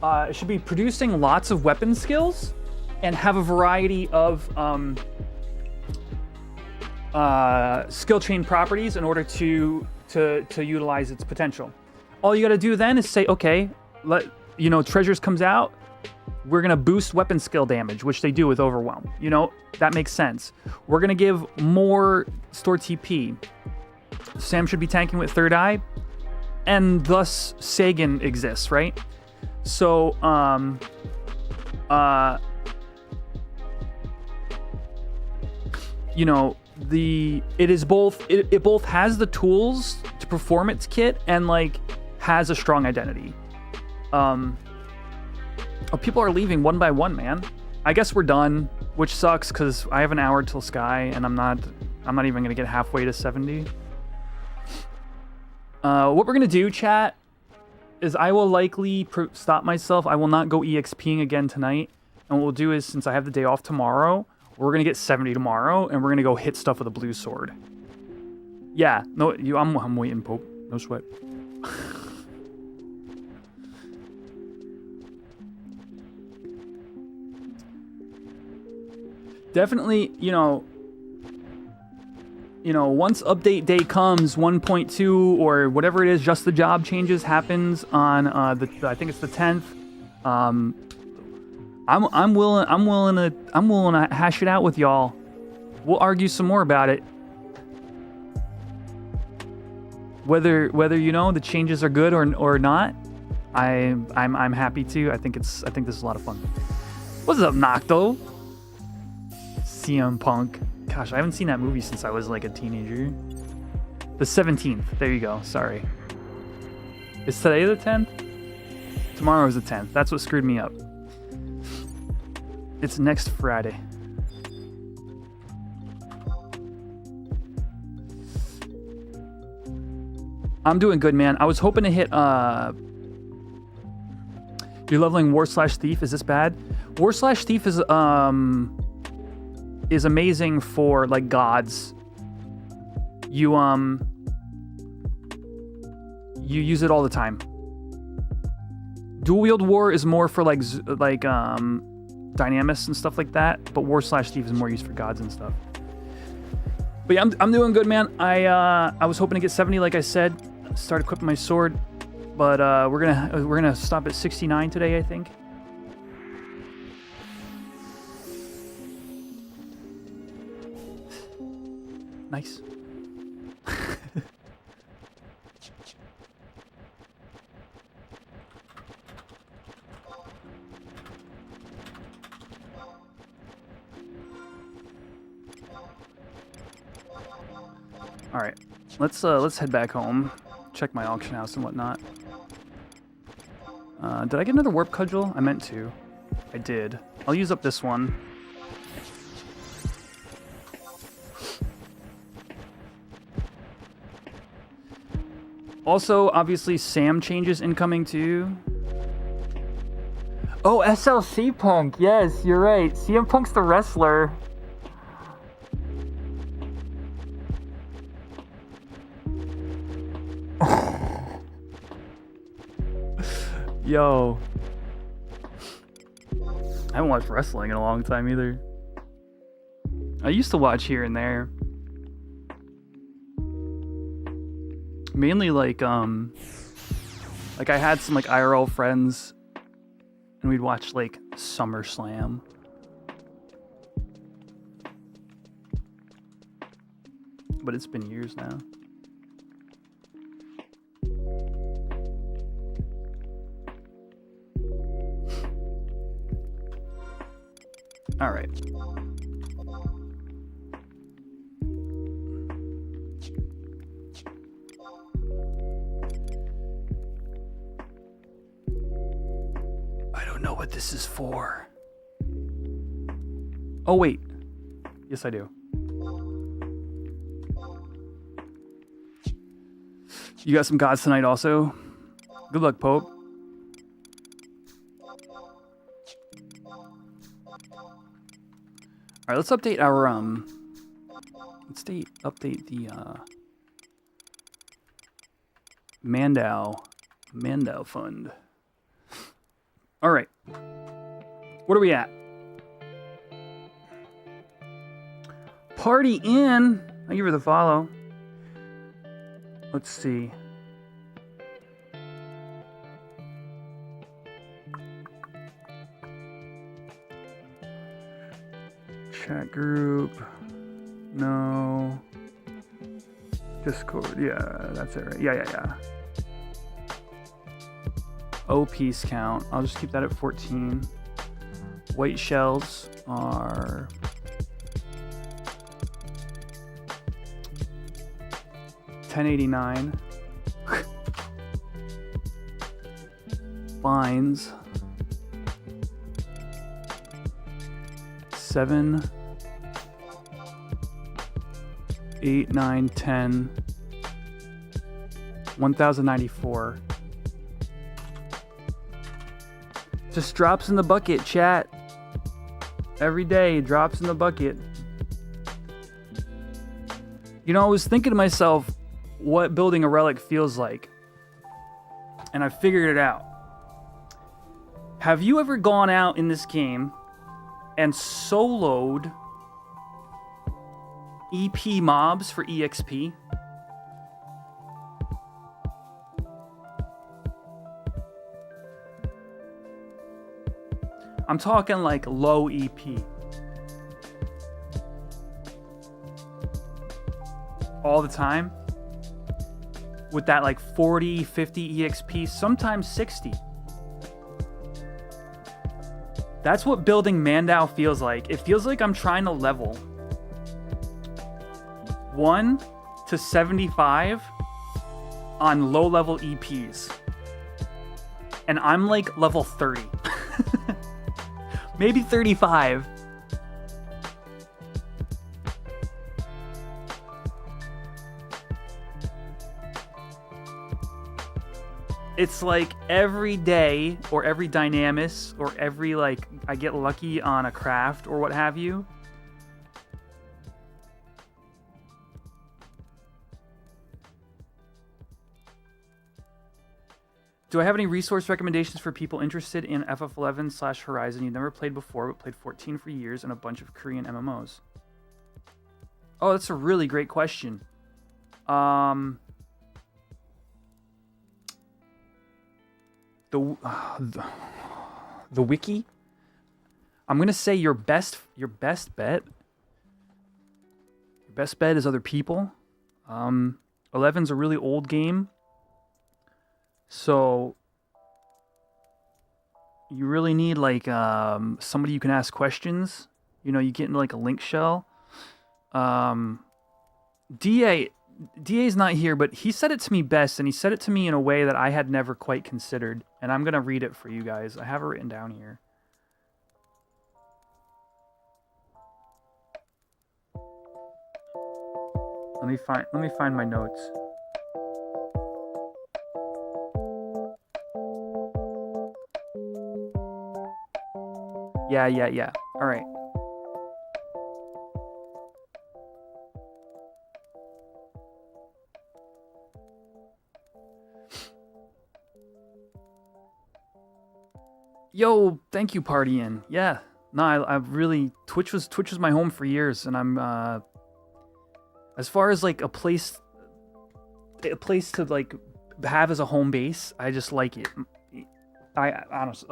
Speaker 1: lots of weapon skills and have a variety of skill chain properties in order to utilize its potential. All you got to do then is say, okay, Treasures comes out, we're going to boost weapon skill damage, which they do with Overwhelm. You know, that makes sense. We're going to give more store TP. Sam should be tanking with Third Eye, and thus Sagan exists, right? So, you know, it both has the tools to perform its kit and like has a strong identity. People are leaving one by one, man. I guess we're done, which sucks because I have an hour till Sky, and I'm not even gonna get halfway to 70. What we're gonna do, chat, is I will likely stop myself. I will not go EXPing again tonight. And what we'll do is, since I have the day off tomorrow, we're gonna get 70 tomorrow, and we're gonna go hit stuff with a blue sword. Yeah, no, I'm waiting, Pope. No sweat. Definitely, you know, once update day comes, 1.2 or whatever it is, just the job changes happens on I think it's the 10th. I'm willing to hash it out with y'all. We'll argue some more about it. Whether you know the changes are good or not, I'm happy to. I think this is a lot of fun. What's up, Nocto? CM Punk. Gosh, I haven't seen that movie since I was like a teenager. The 17th. There you go. Sorry. Is today the 10th? Tomorrow is the 10th. That's what screwed me up. It's next Friday. I'm doing good, man. I was hoping to hit you're leveling War/Thief. Is this bad? War/Thief is amazing for like gods. You use it all the time. Dual wield war is more for like Dynamis and stuff like that, but War/Thief is more used for gods and stuff. But yeah, I'm doing good, man. I was hoping to get 70, like I said. Start equipping my sword, but we're gonna stop at 69 today, I think. Nice. All right, let's head back home. Check my auction house and whatnot. Did I get another warp cudgel? I meant to. I did. I'll use up this one. Also, obviously, Sam changes incoming too. Oh, SLC Punk. Yes, you're right. CM Punk's the wrestler. Yo. I haven't watched wrestling in a long time either. I used to watch here and there. Mainly like I had some like IRL friends and we'd watch like SummerSlam. But it's been years now. All right. I don't know what this is for. Oh, wait. Yes, I do. You got some gods tonight also? Good luck, Pope. All right, let's update our update the Mandau fund. All right, what are we at? Party in. I'll give her the follow. Let's see. Chat group. No. Discord. Yeah, that's it, right? Yeah. OP's count. I'll just keep that at 14. White shells are 1089. Fines 7, 8, 9, 10, 1094. Just drops in the bucket, chat. Every day, drops in the bucket. You know, I was thinking to myself what building a relic feels like. And I figured it out. Have you ever gone out in this game and soloed EP mobs for EXP? I'm talking like low EP. All the time. with that like 40, 50 EXP, sometimes 60. That's what building Mandow feels like. It feels like I'm trying to level 1 to 75 on low level EPs. And I'm like level 30. Maybe 35. It's like every day or every dynamis or every like I get lucky on a craft or what have you. Do I have any resource recommendations for people interested in FF11/Horizon you've never played before but played 14 for years and a bunch of Korean MMOs? Oh, that's a really great question. The wiki. I'm gonna say your best bet. Your best bet is other people. 11's a really old game, so you really need like somebody you can ask questions. You know, you get into like a link shell. DA's not here, but he said it to me best, and he said it to me in a way that I had never quite considered. And I'm gonna read it for you guys. I have it written down here. Let me find my notes. Yeah. All right. Yo, thank you, Partyin'. Yeah, no, I really Twitch was my home for years, and I'm as far as like a place to like have as a home base, I just like it. I honestly,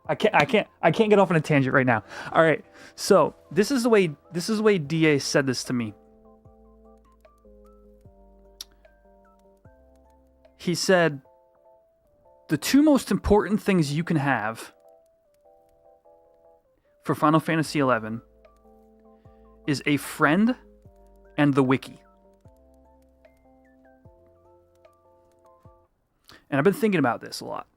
Speaker 1: I can't get off on a tangent right now. All right, so this is the way DA said this to me. He said, the two most important things you can have for Final Fantasy XI is a friend and the wiki. And I've been thinking about this a lot.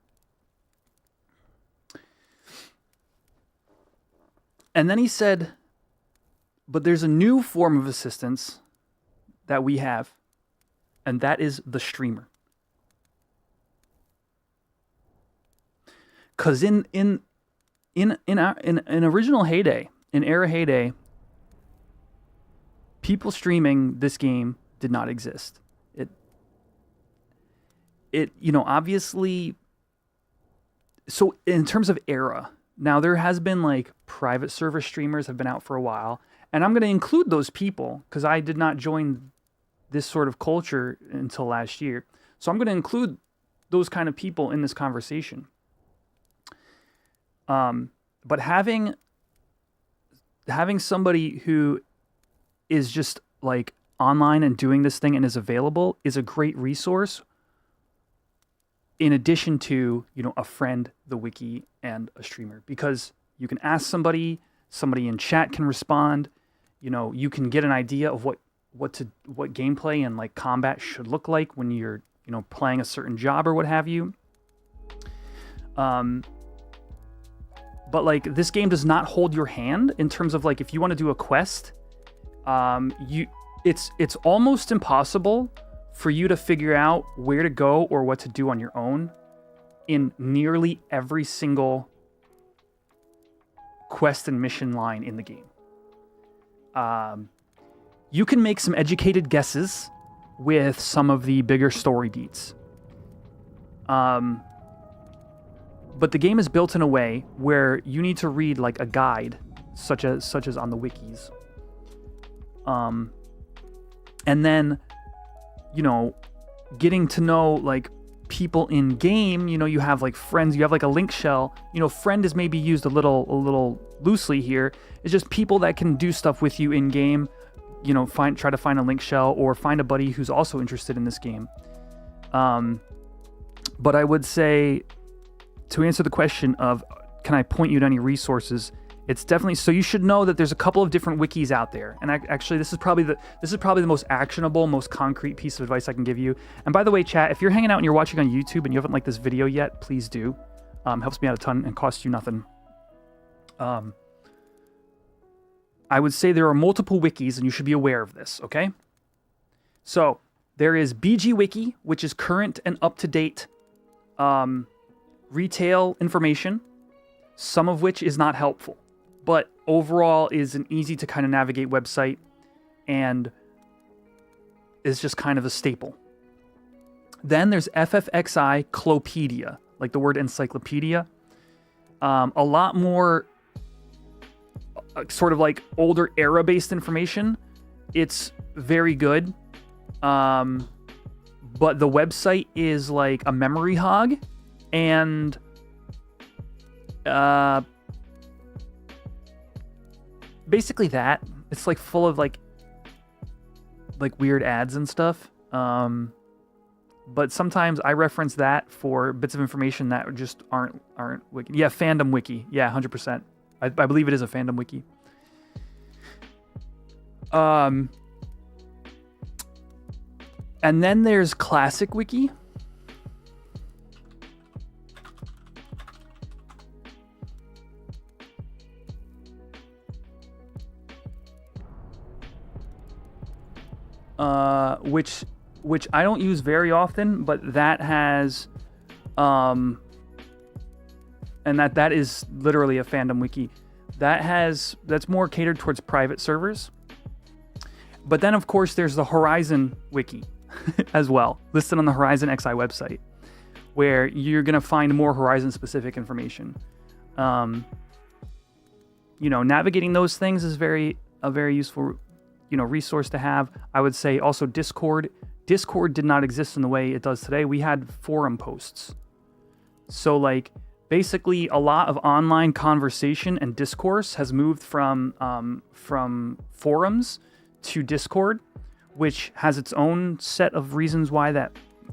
Speaker 1: And then he said, but there's a new form of assistance that we have, and that is the streamer. Because in original heyday, in era heyday, people streaming this game did not exist. It obviously. So in terms of era, now there has been like private server streamers have been out for a while, and I'm going to include those people because I did not join this sort of culture until last year. So I'm going to include those kind of people in this conversation. But having somebody who is just like online and doing this thing and is available is a great resource. In addition to, a friend, the wiki, and a streamer, because you can ask somebody in chat can respond. You can get an idea of what gameplay and like combat should look like when you're playing a certain job or what have you. But like this game does not hold your hand in terms of like if you want to do a quest, it's almost impossible for you to figure out where to go or what to do on your own in nearly every single quest and mission line in the game. You can make some educated guesses with some of the bigger story beats. But the game is built in a way where you need to read like a guide, such as on the wikis. And then, getting to know like people in game, you have like friends, you have like a link shell. Friend is maybe used a little loosely here. It's just people that can do stuff with you in game. Try to find a link shell or find a buddy who's also interested in this game. But I would say, to answer the question of, can I point you to any resources? It's definitely, so you should know that there's a couple of different wikis out there. And actually, this is probably the most actionable, most concrete piece of advice I can give you. And by the way, chat, if you're hanging out and you're watching on YouTube and you haven't liked this video yet, please do. Helps me out a ton and costs you nothing. I would say there are multiple wikis and you should be aware of this, okay? So there is BG Wiki, which is current and up-to-date retail information, some of which is not helpful, but overall is an easy to kind of navigate website and is just kind of a staple. Then there's FFXI Clopedia, like the word encyclopedia. A lot more sort of like older era-based information. It's very good. But the website is like a memory hog, and basically that. It's like full of like weird ads and stuff. But sometimes I reference that for bits of information that just aren't wiki. Yeah, fandom wiki. Yeah, 100%. I believe it is a fandom wiki. And then there's Classic Wiki. Which I don't use very often, but that has, and that is literally a fandom wiki. That's more catered towards private servers. But then of course there's the Horizon Wiki as well, listed on the Horizon XI website, where you're gonna find more Horizon specific information. Navigating those things is a very useful resource to have. I would say also Discord. Discord did not exist in the way it does today. We had forum posts. So like basically a lot of online conversation and discourse has moved from forums to Discord, which has its own set of reasons why that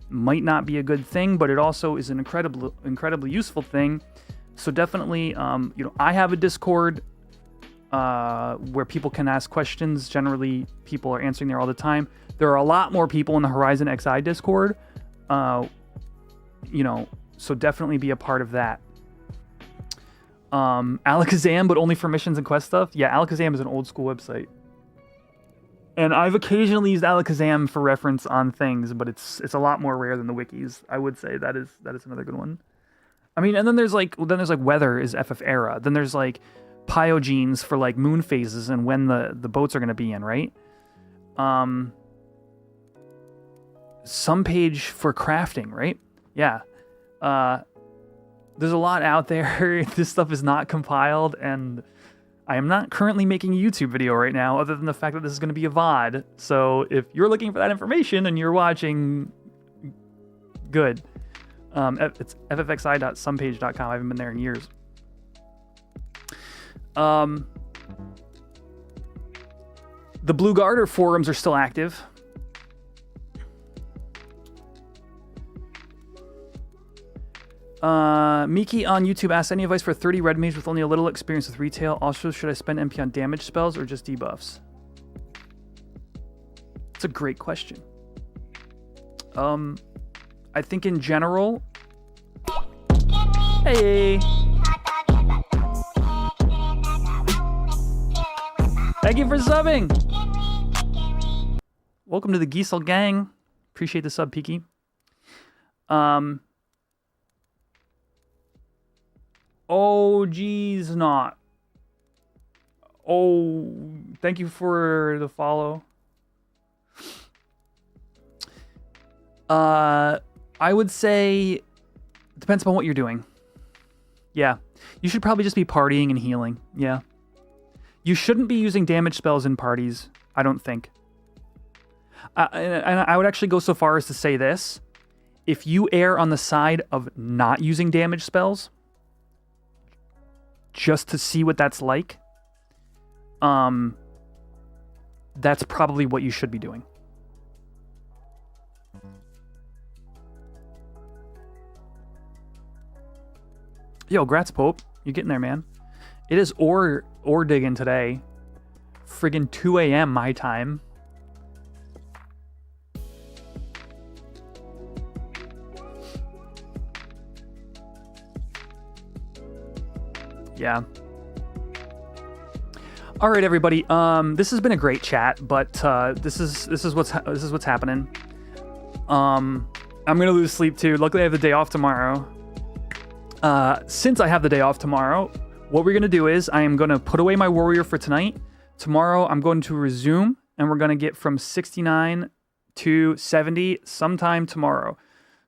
Speaker 1: might not be a good thing, but it also is an incredibly useful thing. So definitely, I have a Discord where people can ask questions. Generally, people are answering there all the time. There are a lot more people in the Horizon XI Discord, so definitely be a part of that. Alakazam, but only for missions and quest stuff. Yeah, Alakazam is an old school website. And I've occasionally used Alakazam for reference on things, but it's a lot more rare than the wikis. I would say that is another good one. I mean, and then there's like weather is FF era. Then there's like Pyogenes for like moon phases and when the boats are going to be in, right? Some page for crafting, right? Yeah. There's a lot out there. This stuff is not compiled, and I am not currently making a YouTube video right now, other than the fact that this is going to be a VOD. So if you're looking for that information and you're watching, good. It's ffxi.somepage.com. I haven't been there in years. The Blue Garter forums are still active. Miki on YouTube asks, any advice for 30 red mage with only a little experience with retail? Also, should I spend MP on damage spells or just debuffs? It's a great question. I think in general... Hey! Thank you for subbing! Welcome to the Giesel gang. Appreciate the sub, Peaky. Oh, geez, not. Oh, thank you for the follow. I would say it depends upon what you're doing. Yeah. You should probably just be partying and healing. Yeah. You shouldn't be using damage spells in parties, I don't think. And I would actually go so far as to say this. If you err on the side of not using damage spells, just to see what that's like, that's probably what you should be doing. Yo, grats, Pope. You're getting there, man. It is ore digging today. Friggin' 2 a.m. my time. Yeah. All right, everybody. This has been a great chat, but this is what's happening. I'm gonna lose sleep too. Luckily, I have the day off tomorrow. Since I have the day off tomorrow, what we're gonna do is I am gonna put away my warrior for tonight. Tomorrow, I'm going to resume, and we're gonna get from 69 to 70 sometime tomorrow.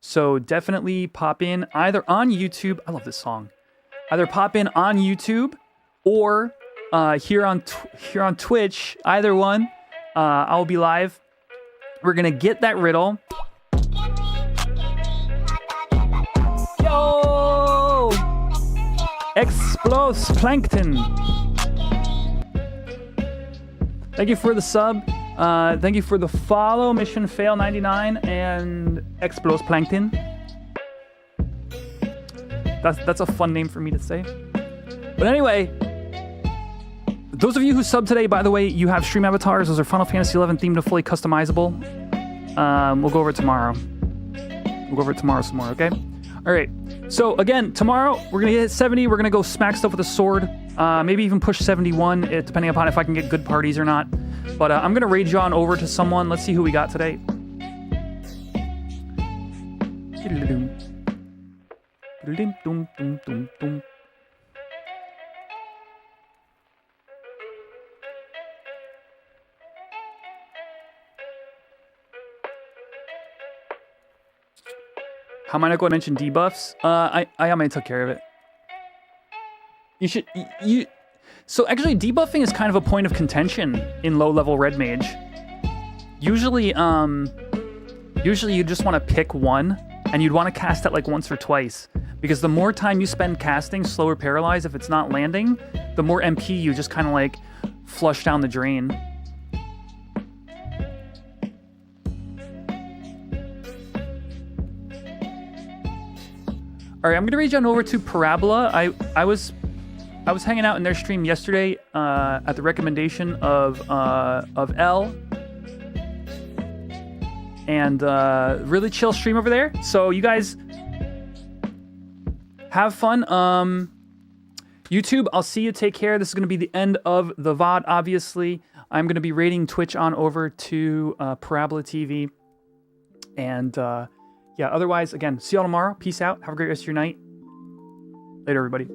Speaker 1: So definitely pop in either on YouTube. I love this song. Either pop in on YouTube or here on Twitch. Either one. I'll be live. We're gonna get that riddle. Yo! Explos Plankton. Thank you for the sub. Thank you for the follow, Mission Fail 99 and Explos Plankton. That's a fun name for me to say. But anyway, those of you who sub today, by the way, you have stream avatars. Those are Final Fantasy 11 themed and fully customizable. We'll go over it tomorrow. We'll go over it tomorrow some more, okay? All right. So again, tomorrow we're gonna hit 70. We're gonna go smack stuff with a sword. Maybe even push 71, depending upon if I can get good parties or not. But I'm gonna rage on over to someone. Let's see who we got today. How am I not going to mention debuffs? I already took care of it. So actually, debuffing is kind of a point of contention in low-level red mage. Usually you just want to pick one, and you'd want to cast it like once or twice, because the more time you spend casting slow or paralyze, if it's not landing, the more MP you just kind of like flush down the drain. All right, I'm gonna reach on over to Parabola. I was hanging out in their stream yesterday at the recommendation of L, and really chill stream over there. So you guys have fun. YouTube, I'll see you. Take care. This is gonna be the end of the VOD. Obviously, I'm gonna be raiding Twitch on over to Parabola TV, and yeah. Otherwise, again, see y'all tomorrow. Peace out. Have a great rest of your night. Later, everybody.